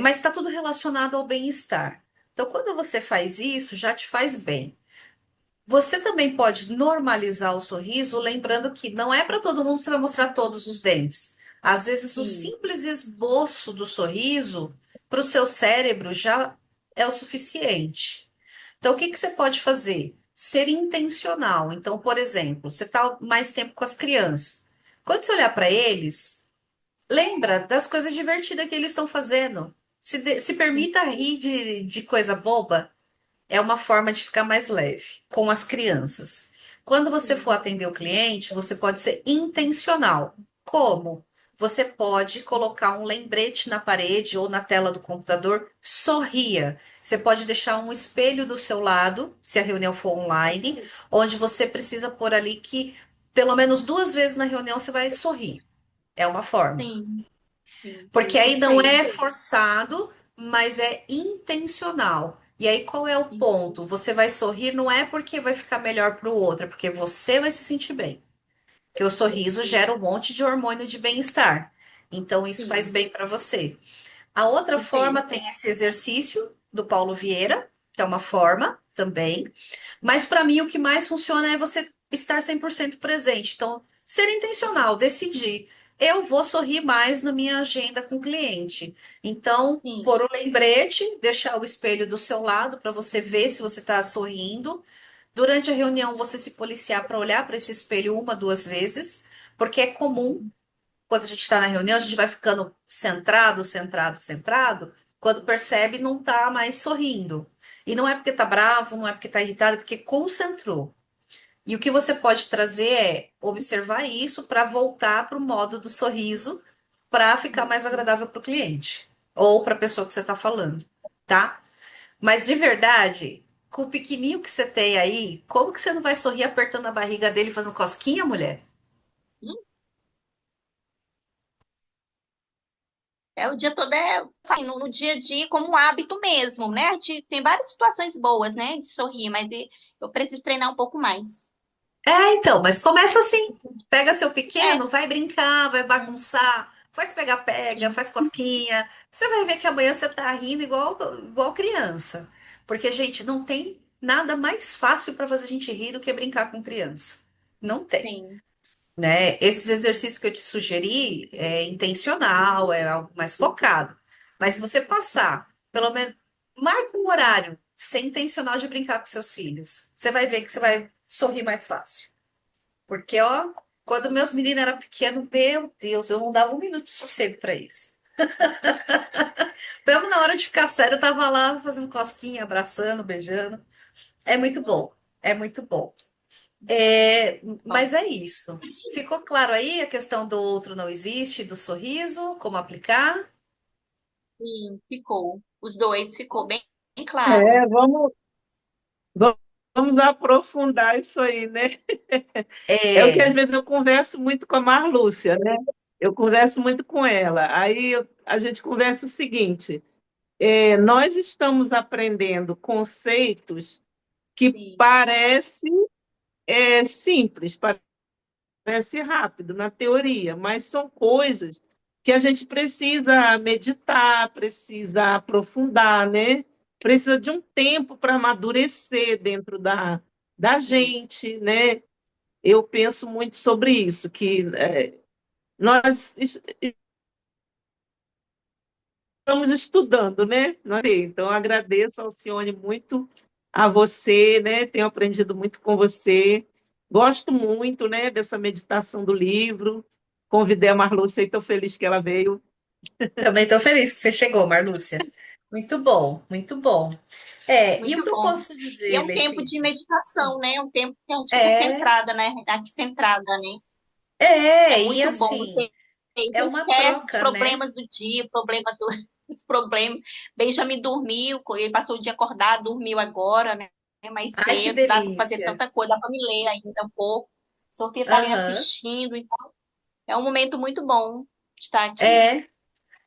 Mas está tudo relacionado ao bem-estar. Então, quando você faz isso, já te faz bem. Você também pode normalizar o sorriso, lembrando que não é para todo mundo você vai mostrar todos os dentes. Às vezes, o
Sim,
simples esboço do sorriso para o seu cérebro já é o suficiente. Então, o que que você pode fazer? Ser intencional. Então, por exemplo, você está mais tempo com as crianças. Quando você olhar para eles, lembra das coisas divertidas que eles estão fazendo. Se
sim,
permita rir de coisa boba. É uma forma de ficar mais leve com as crianças. Quando você for
sim,
atender o cliente, você pode ser intencional. Como? Você pode colocar um lembrete na parede ou na tela do computador, sorria. Você pode deixar um espelho do seu lado, se a reunião for online, onde você precisa pôr ali que pelo menos duas vezes na reunião você vai sorrir. É uma forma.
sim, sim.
Porque
Eu
aí não
gostei.
é forçado, mas é intencional. E aí qual é o ponto? Você vai sorrir não é porque vai ficar melhor para o outro, é porque você vai se sentir bem. Porque o sorriso gera um monte de hormônio de bem-estar. Então isso faz
Sim,
bem para você. A outra forma
perfeito.
tem esse exercício do Paulo Vieira, que é uma forma também. Mas para mim o que mais funciona é você estar 100% presente. Então, ser intencional, decidir. Eu vou sorrir mais na minha agenda com o cliente. Então,
Sim,
pôr o lembrete, deixar o espelho do seu lado para você ver se você está sorrindo. Durante a reunião, você se policiar para olhar para esse espelho uma, duas vezes, porque é comum quando a gente está na reunião, a gente vai ficando centrado, centrado, centrado. Quando percebe, não está mais sorrindo. E não é porque está bravo, não é porque está irritado, é porque concentrou. E o que você pode trazer é observar isso para voltar para o modo do sorriso, para ficar mais agradável para o cliente ou para a pessoa que você está falando, tá? Mas de verdade, com o pequenininho que você tem aí, como que você não vai sorrir apertando a barriga dele, e fazendo cosquinha, mulher?
É o dia todo assim, no dia a dia como um hábito mesmo, né? A gente tem várias situações boas, né, de sorrir, mas eu preciso treinar um pouco mais.
Então, mas começa assim. Pega seu
É,
pequeno, vai brincar, vai bagunçar, faz pega-pega,
sim,
faz cosquinha. Você vai ver que amanhã você tá rindo igual criança. Porque, gente, não tem nada mais fácil para fazer a gente rir do que brincar com criança. Não tem,
sim,
né? Esses exercícios que eu te sugeri é intencional, é algo mais focado. Mas se você passar, pelo menos, marca um horário, ser intencional de brincar com seus filhos. Você vai ver que você vai sorrir mais fácil. Porque, ó, quando meus meninos eram pequenos, meu Deus, eu não dava um minuto de sossego para eles. Mesmo na hora de ficar sério, eu tava lá fazendo cosquinha, abraçando, beijando. É muito bom, é muito bom.
bom,
Mas é isso. Ficou claro aí a questão do outro não existe, do sorriso, como aplicar?
sim, ficou. Os dois ficou bem claro.
É, vamos aprofundar isso aí, né? É o que às
É,
vezes eu converso muito com a Marlúcia, né? Eu converso muito com ela. A gente conversa o seguinte: nós estamos aprendendo conceitos que
Sim,
parecem simples, parece rápido na teoria, mas são coisas que a gente precisa meditar, precisa aprofundar, né? Precisa de um tempo para amadurecer dentro da
sim,
gente, né? Eu penso muito sobre isso, que nós estamos estudando, né? Então, agradeço, Alcione, muito a você, né? Tenho aprendido muito com você. Gosto muito, né, dessa meditação do livro. Convidei a Marlúcia e estou feliz que ela veio.
também estou feliz que você chegou, Marlúcia. Muito bom, muito bom. E o
muito
que eu
bom.
posso
E é
dizer,
um tempo de
Letícia?
meditação, né? É um tempo que a gente fica
É,
centrada, né? Aqui centrada, né? É
e
muito bom.
assim,
Você
é uma
esquece os
troca, né?
problemas do dia, problema do. esse problema. Benjamin dormiu, ele passou o dia acordado, dormiu agora, né? Mais
Ai, que
cedo, dá para fazer
delícia.
tanta coisa, dá para me ler ainda um pouco. Sofia está me
Aham.
assistindo, então é um momento muito bom de estar aqui.
É,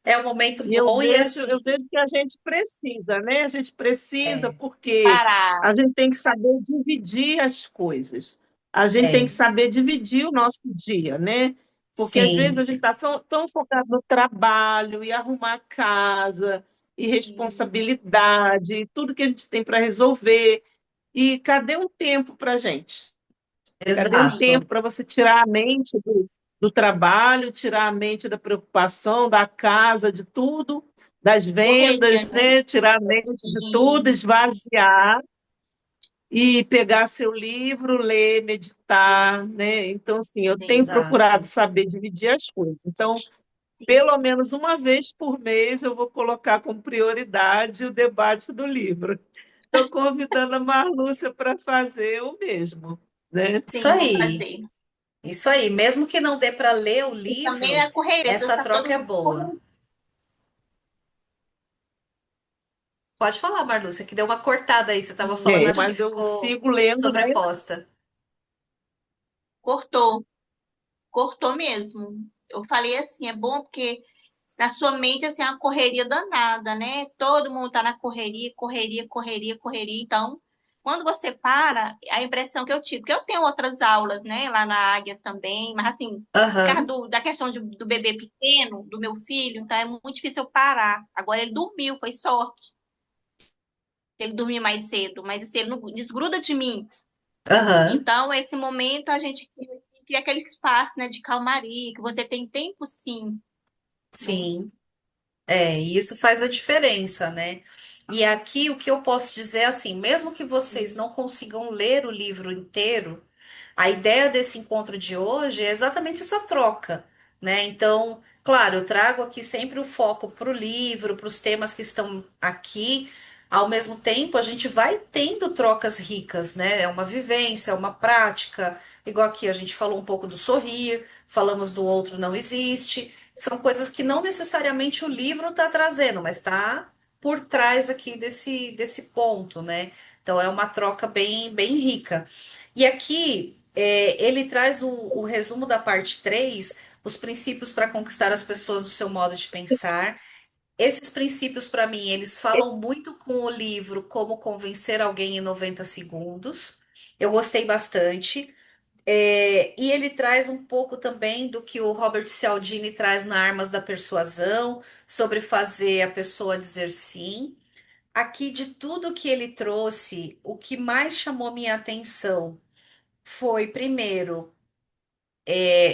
é um momento
E eu
bom e
vejo,
assim,
eu vejo que a gente precisa, né? A gente precisa
é,
porque
Parar.
a gente tem que saber dividir as coisas. A gente tem que
é,
saber dividir o nosso dia, né? Porque às vezes
sim,
a gente está tão focado no trabalho e arrumar a casa e responsabilidade, e tudo que a gente tem para resolver. E cadê um tempo para a gente? Cadê um tempo
exato,
para você tirar a mente do trabalho, tirar a mente da preocupação, da casa, de tudo, das
Correria,
vendas,
né?
né? Tirar a mente de tudo,
Sim,
esvaziar e pegar seu livro, ler, meditar, né? Então, assim, eu tenho
sim,
procurado
exato.
saber dividir as coisas. Então,
sim.
pelo menos uma vez por mês, eu vou colocar como prioridade o debate do livro. Estou convidando a Marlúcia para fazer o mesmo, né?
Isso
Sim, vou
aí,
fazer.
isso aí. Mesmo que não dê para ler o
E também
livro,
a correria, às vezes
essa
está todo
troca é
mundo
boa. Pode falar, Marlúcia, que deu uma cortada aí. Você estava falando,
É,
acho que
mas eu
ficou
sigo lendo, né?
sobreposta.
cortou, cortou mesmo. Eu falei assim, é bom porque na sua mente assim, é uma correria danada, né? Todo mundo tá na correria, correria, correria, correria. Então, quando você para, a impressão que eu tive, porque eu tenho outras aulas, né, lá na Águias também, mas assim, por causa
Aham,
da questão do bebê pequeno, do meu filho, então é muito difícil eu parar. Agora ele dormiu, foi sorte. Ele dormiu mais cedo, mas assim, ele não desgruda de mim.
aham,
Então, esse momento a gente cria aquele espaço, né, de calmaria, que você tem tempo sim, né?
sim. É, e isso faz a diferença, né? E aqui o que eu posso dizer é assim, mesmo que vocês não consigam ler o livro inteiro, a ideia desse encontro de hoje é exatamente essa troca, né? Então, claro, eu trago aqui sempre o foco para o livro, para os temas que estão aqui. Ao mesmo tempo, a gente vai tendo trocas ricas, né? É uma vivência, é uma prática. Igual aqui a gente falou um pouco do sorrir, falamos do outro não existe. São coisas que não necessariamente o livro está trazendo, mas está por trás aqui desse ponto, né? Então é uma troca bem rica. E aqui ele traz o resumo da parte 3, os princípios para conquistar as pessoas do seu modo de pensar. Esses princípios, para mim, eles falam muito com o livro Como Convencer Alguém em 90 Segundos. Eu gostei bastante. E ele traz um pouco também do que o Robert Cialdini traz na Armas da Persuasão, sobre fazer a pessoa dizer sim. Aqui, de tudo que ele trouxe, o que mais chamou minha atenção foi, primeiro,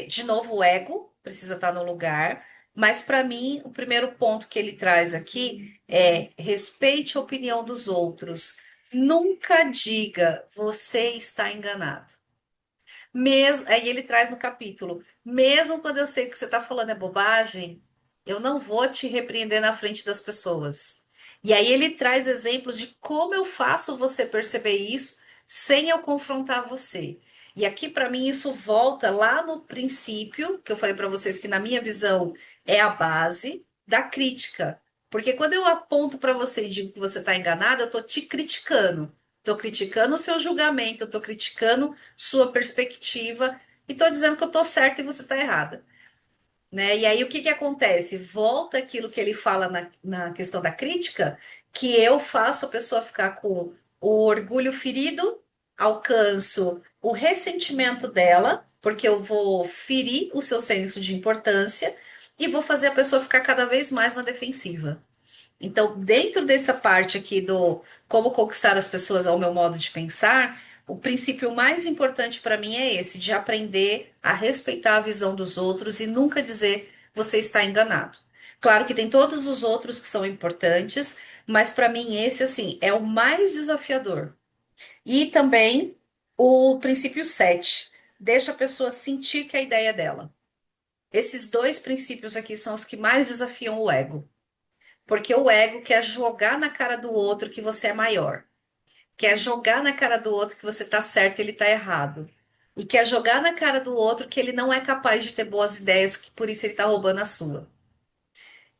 de novo, o ego precisa estar no lugar, mas para mim, o primeiro ponto que ele traz aqui é respeite a opinião dos outros. Nunca diga você está enganado. Mesmo, aí ele traz no capítulo, mesmo quando eu sei que você está falando é bobagem, eu não vou te repreender na frente das pessoas. E aí ele traz exemplos de como eu faço você perceber isso sem eu confrontar você. E aqui para mim isso volta lá no princípio, que eu falei para vocês que na minha visão é a base da crítica. Porque quando eu aponto para você e digo que você está enganado, eu estou te criticando. Estou criticando o seu julgamento, estou criticando sua perspectiva e estou dizendo que eu estou certa e você está errada, né? E aí o que que acontece? Volta aquilo que ele fala na questão da crítica, que eu faço a pessoa ficar com o orgulho ferido, alcanço o ressentimento dela, porque eu vou ferir o seu senso de importância e vou fazer a pessoa ficar cada vez mais na defensiva. Então, dentro dessa parte aqui do como conquistar as pessoas ao meu modo de pensar, o princípio mais importante para mim é esse, de aprender a respeitar a visão dos outros e nunca dizer você está enganado. Claro que tem todos os outros que são importantes, mas para mim esse assim é o mais desafiador. E também o princípio 7, deixa a pessoa sentir que é a ideia dela. Esses dois princípios aqui são os que mais desafiam o ego. Porque o ego quer jogar na cara do outro que você é maior. Quer jogar na cara do outro que você tá certo e ele tá errado. E quer jogar na cara do outro que ele não é capaz de ter boas ideias, que por isso ele tá roubando a sua.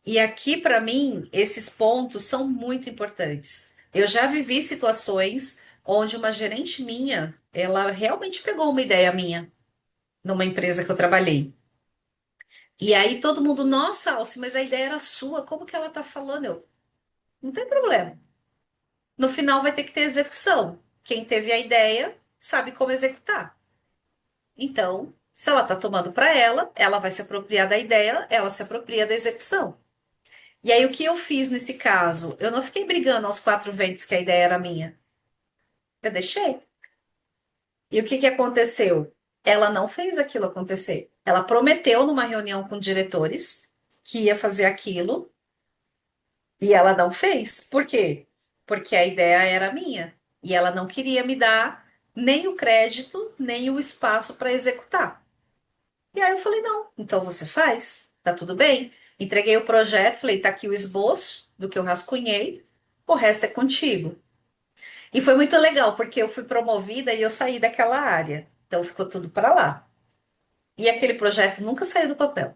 E aqui, para mim, esses pontos são muito importantes. Eu já vivi situações onde uma gerente minha, ela realmente pegou uma ideia minha numa empresa que eu trabalhei. E aí todo mundo, nossa, Alce, mas a ideia era sua, como que ela tá falando? Eu, não tem problema. No final vai ter que ter execução. Quem teve a ideia sabe como executar. Então, se ela tá tomando para ela, ela vai se apropriar da ideia, ela se apropria da execução. E aí, o que eu fiz nesse caso? Eu não fiquei brigando aos quatro ventos que a ideia era minha. Eu deixei. E o que que aconteceu? Ela não fez aquilo acontecer. Ela prometeu numa reunião com diretores que ia fazer aquilo e ela não fez. Por quê? Porque a ideia era minha e ela não queria me dar nem o crédito, nem o espaço para executar. E aí eu falei: não, então você faz, tá tudo bem. Entreguei o projeto, falei: tá aqui o esboço do que eu rascunhei, o resto é contigo. E foi muito legal, porque eu fui promovida e eu saí daquela área. Então ficou tudo para lá. E aquele projeto nunca saiu do papel.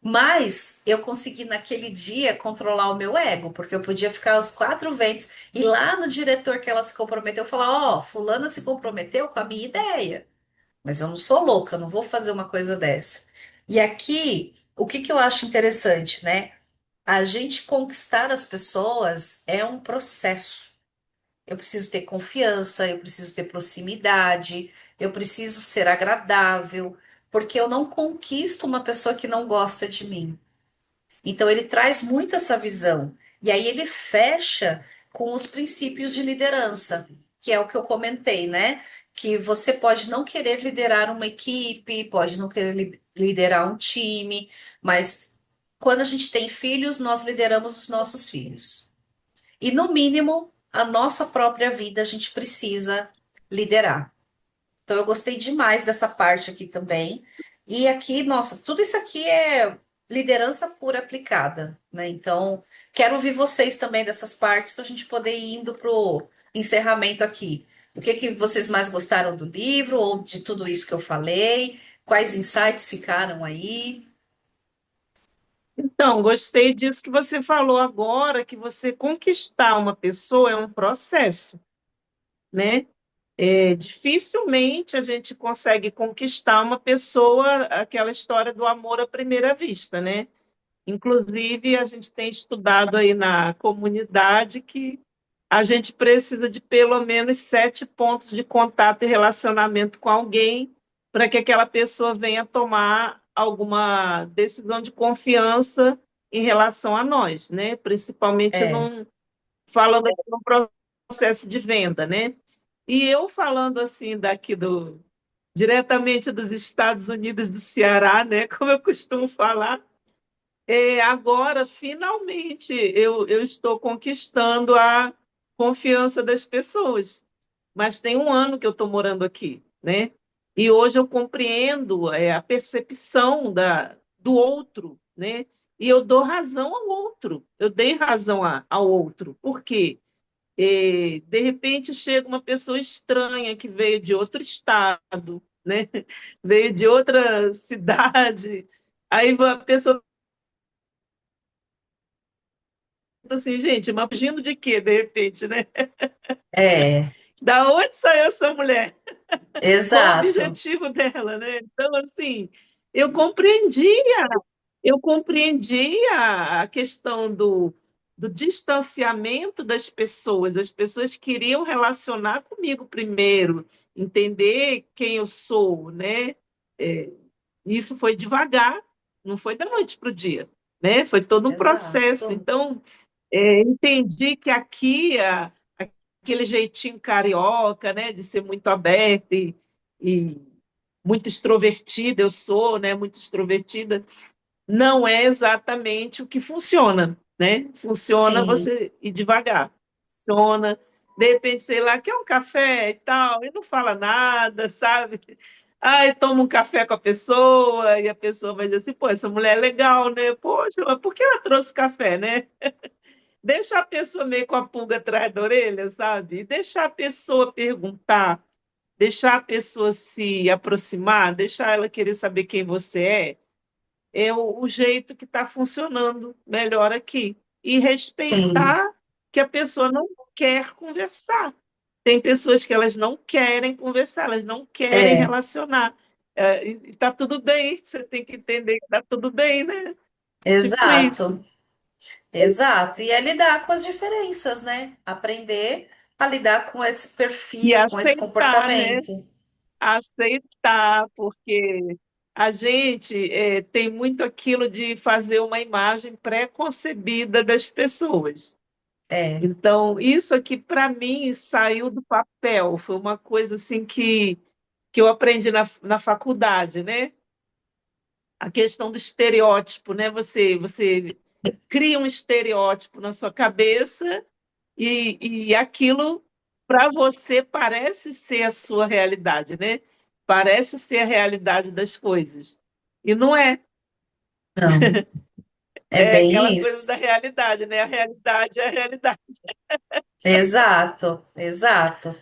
Mas eu consegui naquele dia controlar o meu ego, porque eu podia ficar aos quatro ventos e lá no diretor que ela se comprometeu, falar: ó, fulana se comprometeu com a minha ideia. Mas eu não sou louca, eu não vou fazer uma coisa dessa. E aqui, o que que eu acho interessante, né? A gente conquistar as pessoas é um processo. Eu preciso ter confiança, eu preciso ter proximidade, eu preciso ser agradável, porque eu não conquisto uma pessoa que não gosta de mim. Então, ele traz muito essa visão. E aí, ele fecha com os princípios de liderança, que é o que eu comentei, né? Que você pode não querer liderar uma equipe, pode não querer liderar um time, mas quando a gente tem filhos, nós lideramos os nossos filhos. E, no mínimo, a nossa própria vida a gente precisa liderar. Então, eu gostei demais dessa parte aqui também. E aqui, nossa, tudo isso aqui é liderança pura aplicada, né? Então, quero ouvir vocês também dessas partes para a gente poder ir indo para o encerramento aqui. O que que vocês mais gostaram do livro ou de tudo isso que eu falei? Quais insights ficaram aí?
Então, gostei disso que você falou agora, que você conquistar uma pessoa é um processo, né? Dificilmente a gente consegue conquistar uma pessoa, aquela história do amor à primeira vista, né? Inclusive, a gente tem estudado aí na comunidade que a gente precisa de pelo menos 7 pontos de contato e relacionamento com alguém para que aquela pessoa venha tomar alguma decisão de confiança em relação a nós, né? Principalmente
É,
falando aqui no processo de venda, né? E eu falando assim diretamente dos Estados Unidos do Ceará, né? Como eu costumo falar, agora, finalmente, eu estou conquistando a confiança das pessoas. Mas tem um ano que eu estou morando aqui, né? E hoje eu compreendo a percepção do outro, né? E eu dou razão ao outro. Eu dei razão ao outro. Por quê? De repente chega uma pessoa estranha que veio de outro estado, né? Veio de outra cidade. Aí a pessoa assim, gente, mas fugindo de quê, de repente, né?
é,
Da onde saiu essa mulher? Qual o
exato.
objetivo dela, né? Então, assim, eu compreendia, eu compreendia a questão do distanciamento das pessoas. As pessoas queriam relacionar comigo primeiro, entender quem eu sou, né? É, Isso foi devagar, não foi da noite para o dia, né? Foi todo um processo.
Exato.
Então, entendi que aqui aquele jeitinho carioca, né, de ser muito aberta e muito extrovertida, eu sou, né, muito extrovertida, não é exatamente o que funciona, né? Funciona
Sim,
você ir devagar. Funciona, de repente, sei lá, quer um café e tal, e não fala nada, sabe? Aí toma um café com a pessoa e a pessoa vai dizer assim, pô, essa mulher é legal, né? Poxa, mas por que ela trouxe café, né? Deixa a pessoa meio com a pulga atrás da orelha, sabe? Deixar a pessoa perguntar, deixar a pessoa se aproximar, deixar ela querer saber quem você é. é o jeito que está funcionando melhor aqui. E
Sim,
respeitar que a pessoa não quer conversar. Tem pessoas que elas não querem conversar, elas não querem
é,
relacionar. É, e está tudo bem, você tem que entender que está tudo bem, né? Tipo isso.
exato, exato. E é lidar com as diferenças, né? Aprender a lidar com esse
E
perfil, com esse
aceitar, né?
comportamento.
Aceitar, porque a gente tem muito aquilo de fazer uma imagem pré-concebida das pessoas.
É,
Então, isso aqui, para mim, saiu do papel. Foi uma coisa assim que eu aprendi na faculdade, né? A questão do estereótipo, né? Você cria um estereótipo na sua cabeça e aquilo para você parece ser a sua realidade, né? Parece ser a realidade das coisas. E não é.
não, é
É aquela
bem
coisa da
isso.
realidade, né? A realidade é a realidade.
Exato, exato.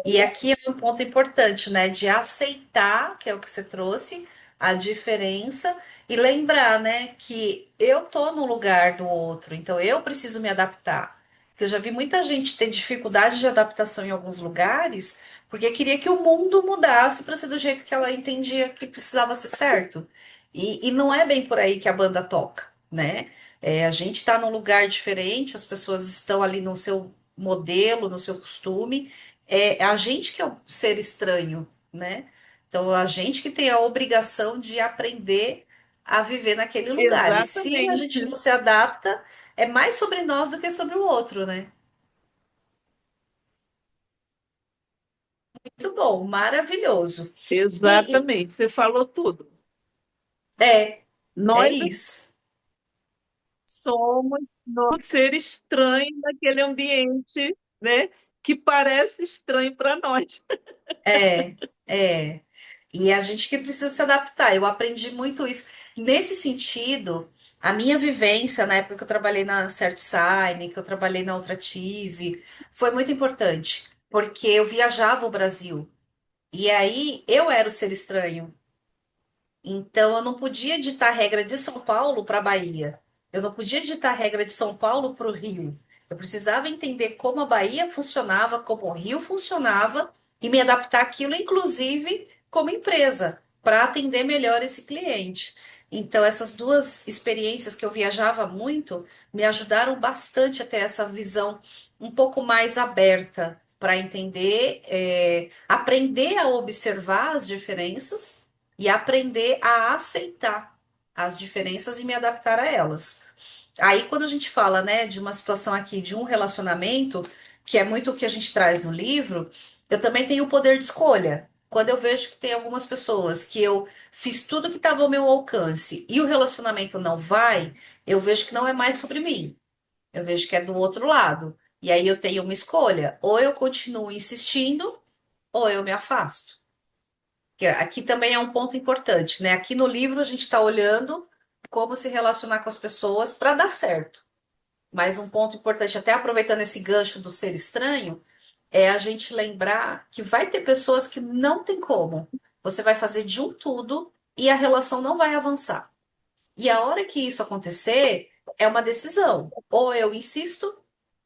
E aqui é um ponto importante, né, de aceitar, que é o que você trouxe, a diferença e lembrar, né, que eu tô no lugar do outro, então eu preciso me adaptar. Porque eu já vi muita gente ter dificuldade de adaptação em alguns lugares, porque queria que o mundo mudasse para ser do jeito que ela entendia que precisava ser certo. E não é bem por aí que a banda toca, né? É, a gente está num lugar diferente, as pessoas estão ali no seu modelo, no seu costume, é a gente que é o ser estranho, né? Então, a gente que tem a obrigação de aprender a viver naquele lugar. E se a gente
Exatamente.
não se adapta, é mais sobre nós do que sobre o outro, né? Muito bom, maravilhoso. E
Exatamente. Você falou tudo.
é, é
Nós
isso.
somos um ser estranho naquele ambiente, né? Que parece estranho para nós.
É, é. E a gente que precisa se adaptar. Eu aprendi muito isso. Nesse sentido, a minha vivência na época que eu trabalhei na CertSign, que eu trabalhei na Outra Tise, foi muito importante, porque eu viajava o Brasil. E aí eu era o ser estranho. Então, eu não podia ditar regra de São Paulo para Bahia. Eu não podia ditar regra de São Paulo para o Rio. Eu precisava entender como a Bahia funcionava, como o Rio funcionava e me adaptar àquilo, inclusive como empresa, para atender melhor esse cliente. Então, essas duas experiências que eu viajava muito me ajudaram bastante a ter essa visão um pouco mais aberta para entender, aprender a observar as diferenças e aprender a aceitar as diferenças e me adaptar a elas. Aí, quando a gente fala, né, de uma situação aqui, de um relacionamento, que é muito o que a gente traz no livro, eu também tenho o poder de escolha. Quando eu vejo que tem algumas pessoas que eu fiz tudo que estava ao meu alcance e o relacionamento não vai, eu vejo que não é mais sobre mim. Eu vejo que é do outro lado. E aí eu tenho uma escolha: ou eu continuo insistindo, ou eu me afasto. Que aqui também é um ponto importante, né? Aqui no livro a gente está olhando como se relacionar com as pessoas para dar certo. Mas um ponto importante, até aproveitando esse gancho do ser estranho, é a gente lembrar que vai ter pessoas que não tem como. Você vai fazer de um tudo e a relação não vai avançar. E a hora que isso acontecer, é uma decisão. Ou eu insisto,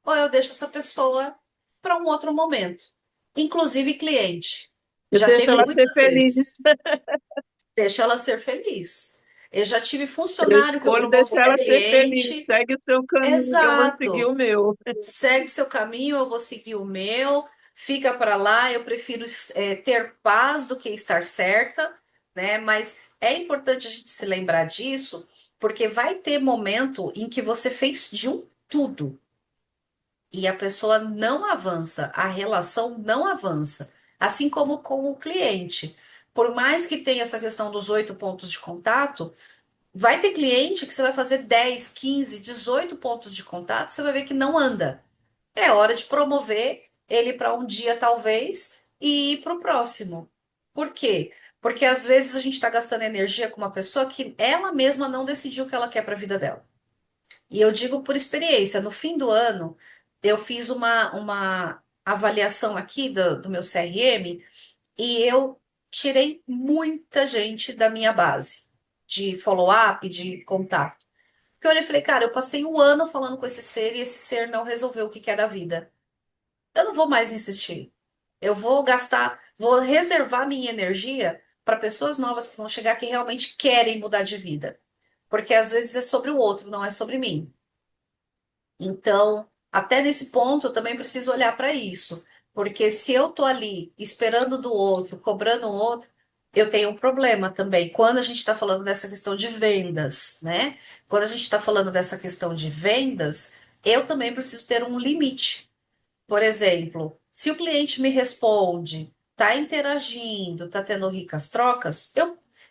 ou eu deixo essa pessoa para um outro momento. Inclusive cliente.
Eu
Já
deixo
teve
ela ser
muitas vezes.
feliz.
Deixa ela ser feliz. Eu já tive
Eu
funcionário que eu
escolho deixar
promovia
ela ser feliz.
cliente.
Segue o seu caminho, que eu vou seguir o
Exato.
meu.
Segue seu caminho, eu vou seguir o meu. Fica para lá. Eu prefiro ter paz do que estar certa, né? Mas é importante a gente se lembrar disso, porque vai ter momento em que você fez de um tudo e a pessoa não avança, a relação não avança, assim como com o cliente. Por mais que tenha essa questão dos 8 pontos de contato, vai ter cliente que você vai fazer 10, 15, 18 pontos de contato, você vai ver que não anda. É hora de promover ele para um dia, talvez, e ir para o próximo. Por quê? Porque às vezes a gente está gastando energia com uma pessoa que ela mesma não decidiu o que ela quer para a vida dela. E eu digo por experiência, no fim do ano, eu fiz uma avaliação aqui do meu CRM e eu tirei muita gente da minha base. de follow-up, de contato. Porque eu olhei e falei, cara, eu passei um ano falando com esse ser e esse ser não resolveu o que quer da vida. Eu não vou mais insistir. Eu vou gastar, vou reservar minha energia para pessoas novas que vão chegar que realmente querem mudar de vida. Porque às vezes é sobre o outro, não é sobre mim. Então, até nesse ponto, eu também preciso olhar para isso. Porque se eu tô ali esperando do outro, cobrando o outro, eu tenho um problema também. Quando a gente está falando dessa questão de vendas, né? Quando a gente está falando dessa questão de vendas, eu também preciso ter um limite. Por exemplo, se o cliente me responde, está interagindo, está tendo ricas trocas,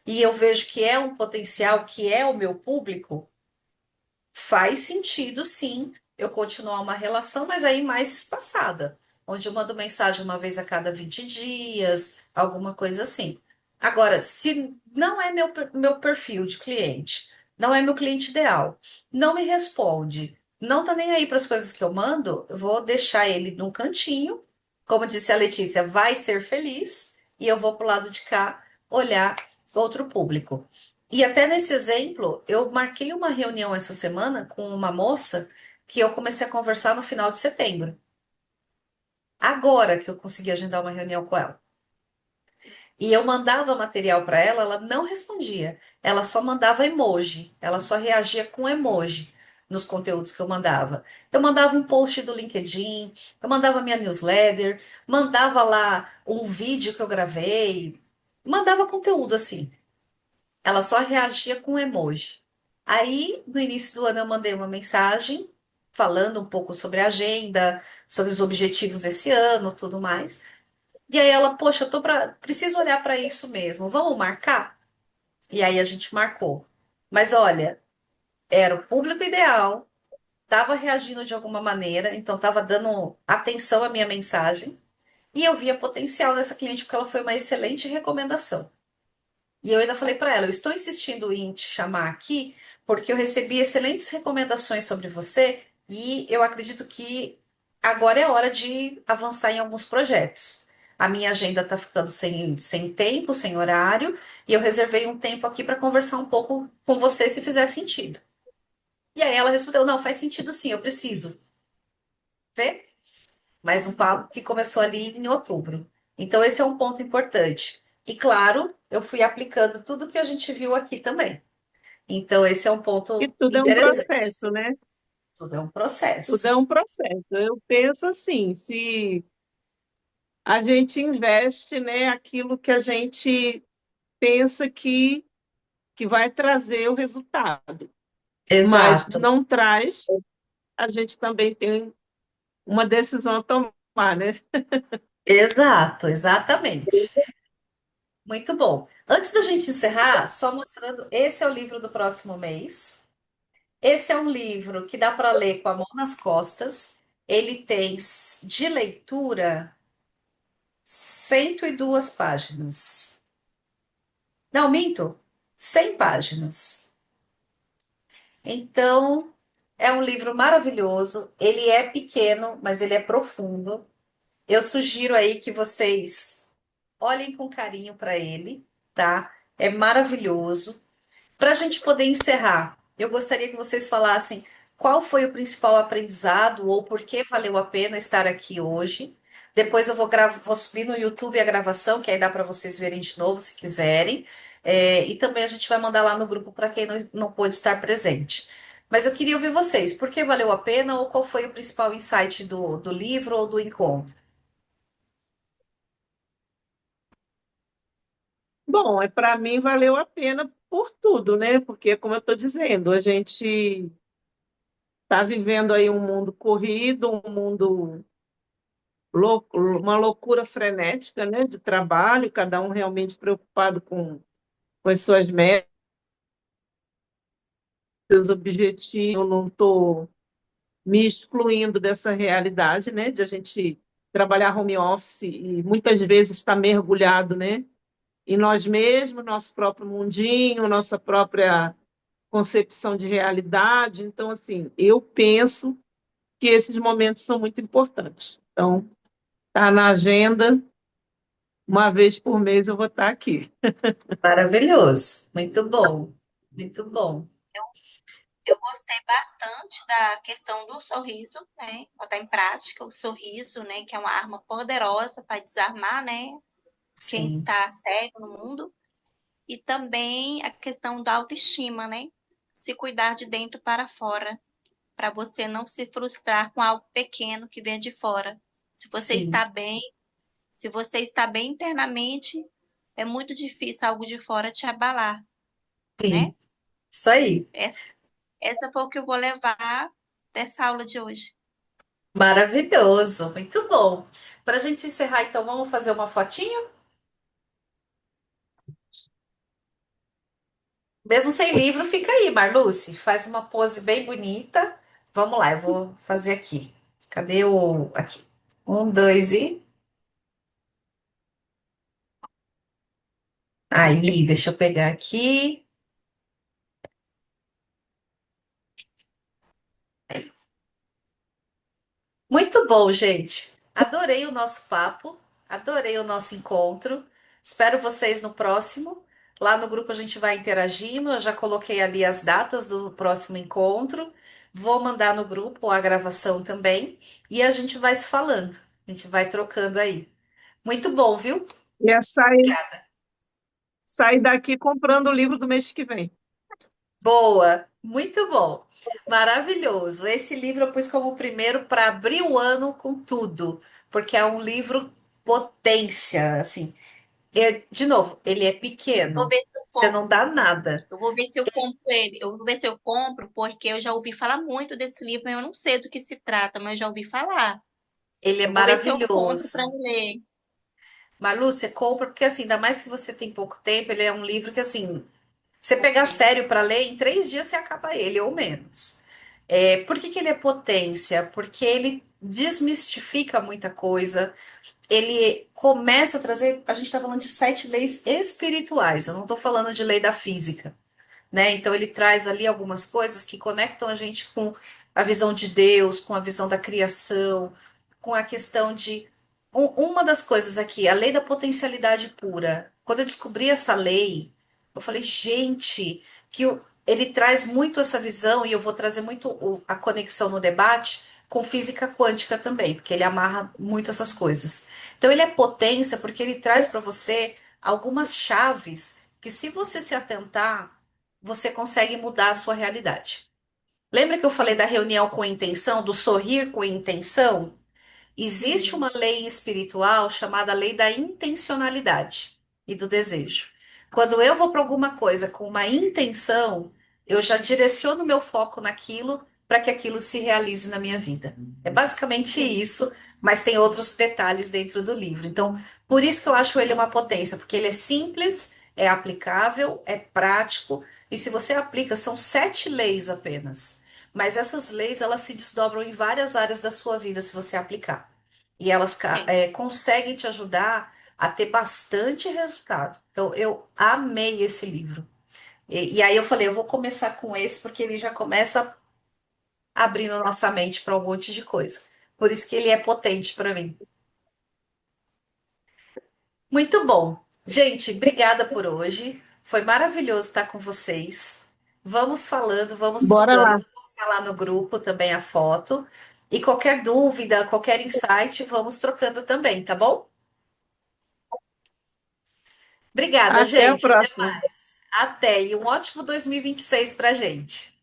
e eu vejo que é um potencial, que é o meu público, faz sentido, sim, eu continuar uma relação, mas aí mais espaçada, onde eu mando mensagem uma vez a cada 20 dias, alguma coisa assim. Agora, se não é meu perfil de cliente, não é meu cliente ideal, não me responde, não tá nem aí para as coisas que eu mando, eu vou deixar ele num cantinho, como disse a Letícia, vai ser feliz, e eu vou pro lado de cá olhar outro público. E até nesse exemplo, eu marquei uma reunião essa semana com uma moça que eu comecei a conversar no final de setembro. Agora que eu consegui agendar uma reunião com ela. E eu mandava material para ela, ela não respondia. Ela só mandava emoji. Ela só reagia com emoji nos conteúdos que eu mandava. Eu mandava um post do LinkedIn, eu mandava minha newsletter, mandava lá um vídeo que eu gravei, mandava conteúdo assim. Ela só reagia com emoji. Aí, no início do ano, eu mandei uma mensagem falando um pouco sobre a agenda, sobre os objetivos desse ano, tudo mais. E aí ela, poxa, preciso olhar para isso mesmo. Vamos marcar? E aí a gente marcou. Mas olha, era o público ideal, estava reagindo de alguma maneira, então estava dando atenção à minha mensagem. E eu via potencial nessa cliente porque ela foi uma excelente recomendação. E eu ainda falei para ela, eu estou insistindo em te chamar aqui porque eu recebi excelentes recomendações sobre você e eu acredito que agora é hora de avançar em alguns projetos. A minha agenda está ficando sem tempo, sem horário, e eu reservei um tempo aqui para conversar um pouco com você se fizer sentido. E aí ela respondeu, não, faz sentido sim, eu preciso. Vê? Mais um papo que começou ali em outubro. Então, esse é um ponto importante. E, claro, eu fui aplicando tudo que a gente viu aqui também. Então, esse é um
E
ponto
tudo é um
interessante.
processo, né?
Tudo é um
Tudo é
processo.
um processo. Eu penso assim, se a gente investe, né, aquilo que a gente pensa que vai trazer o resultado, mas
Exato,
não traz, a gente também tem uma decisão a tomar, né?
exato, exatamente. Muito bom. Antes da gente encerrar, só mostrando, esse é o livro do próximo mês. Esse é um livro que dá para ler com a mão nas costas. Ele tem de leitura 102 páginas. Não, minto, 100 páginas. Então, é um livro maravilhoso. Ele é pequeno, mas ele é profundo. Eu sugiro aí que vocês olhem com carinho para ele, tá? É maravilhoso. Para a gente poder encerrar, eu gostaria que vocês falassem qual foi o principal aprendizado ou por que valeu a pena estar aqui hoje. Depois eu vou subir no YouTube a gravação, que aí dá para vocês verem de novo se quiserem. E também a gente vai mandar lá no grupo para quem não pôde estar presente. Mas eu queria ouvir vocês, por que valeu a pena ou qual foi o principal insight do livro ou do encontro?
Bom, para mim valeu a pena por tudo, né? Porque, como eu estou dizendo, a gente está vivendo aí um mundo corrido, um mundo louco, uma loucura frenética, né? De trabalho, cada um realmente preocupado com as suas metas, seus objetivos. Eu não estou me excluindo dessa realidade, né? De a gente trabalhar home office e muitas vezes estar mergulhado, né? Em nós mesmos, nosso próprio mundinho, nossa própria concepção de realidade. Então, assim, eu penso que esses momentos são muito importantes. Então, está na agenda, uma vez por mês eu vou estar aqui.
Maravilhoso, muito bom. Muito bom.
Eu gostei bastante da questão do sorriso, né? Botar em prática o sorriso, né? Que é uma arma poderosa para desarmar, né? Quem
Sim,
está cego no mundo. E também a questão da autoestima, né? Se cuidar de dentro para fora, para você não se frustrar com algo pequeno que vem de fora. Se você
sim,
está bem, se você está bem internamente, é muito difícil algo de fora te abalar, né?
sim. Isso aí.
Essa, essa foi o que eu vou levar dessa aula de hoje.
Maravilhoso. Muito bom. Para a gente encerrar, então, vamos fazer uma fotinho? Mesmo sem livro, fica aí, Marluce. Faz uma pose bem bonita. Vamos lá, eu vou fazer aqui. Cadê o. Aqui. Um, dois e. Aí, deixa eu pegar aqui. Muito bom, gente. Adorei o nosso papo, adorei o nosso encontro. Espero vocês no próximo. Lá no grupo a gente vai interagindo. Eu já coloquei ali as datas do próximo encontro. Vou mandar no grupo a gravação também. E a gente vai se falando. A gente vai trocando aí. Muito bom, viu?
E é sair daqui comprando o livro do mês que vem.
Boa, muito bom. Maravilhoso. Esse livro eu pus como primeiro para abrir o ano com tudo, porque é um livro potência, assim. De novo, ele é
Vou
pequeno,
ver se eu
você
compro.
não dá nada.
Eu vou ver se eu compro ele. Eu vou ver se eu compro, porque eu já ouvi falar muito desse livro, mas eu não sei do que se trata, mas eu já ouvi falar.
Ele é
Eu vou ver se eu compro para
maravilhoso.
ler.
Malu, você compra, porque assim, ainda mais que você tem pouco tempo, ele é um livro que assim, você pegar sério para ler, em 3 dias você acaba ele, ou menos. Por que que ele é potência? Porque ele desmistifica muita coisa. Ele começa a trazer. A gente está falando de 7 leis espirituais, eu não estou falando de lei da física, né? Então ele traz ali algumas coisas que conectam a gente com a visão de Deus, com a visão da criação, com a questão de uma das coisas aqui, a lei da potencialidade pura. Quando eu descobri essa lei, eu falei, gente, ele traz muito essa visão e eu vou trazer muito a conexão no debate com física quântica também, porque ele amarra muito essas coisas. Então ele é potência porque ele traz para você algumas chaves que se você se atentar você consegue mudar a sua realidade. Lembra que eu falei da reunião com intenção, do sorrir com intenção? Existe
Sim.
uma lei espiritual chamada lei da intencionalidade e do desejo. Quando eu vou para alguma coisa com uma intenção, eu já direciono meu foco naquilo para que aquilo se realize na minha vida. É basicamente
Sim.
isso, mas tem outros detalhes dentro do livro. Então, por isso que eu acho ele uma potência, porque ele é simples, é aplicável, é prático, e se você aplica, são 7 leis apenas. Mas essas leis, elas se desdobram em várias áreas da sua vida se você aplicar. E elas
Sim.
conseguem te ajudar a ter bastante resultado. Então, eu amei esse livro. E aí eu falei, eu vou começar com esse, porque ele já começa abrindo nossa mente para um monte de coisa. Por isso que ele é potente para mim. Muito bom. Gente, obrigada por hoje. Foi maravilhoso estar com vocês. Vamos falando, vamos
Bora
trocando. Eu
lá.
vou postar lá no grupo também a foto. E qualquer dúvida, qualquer insight, vamos trocando também, tá bom? Obrigada,
Até a
gente. Até
próxima.
mais. Até. E um ótimo 2026 para gente.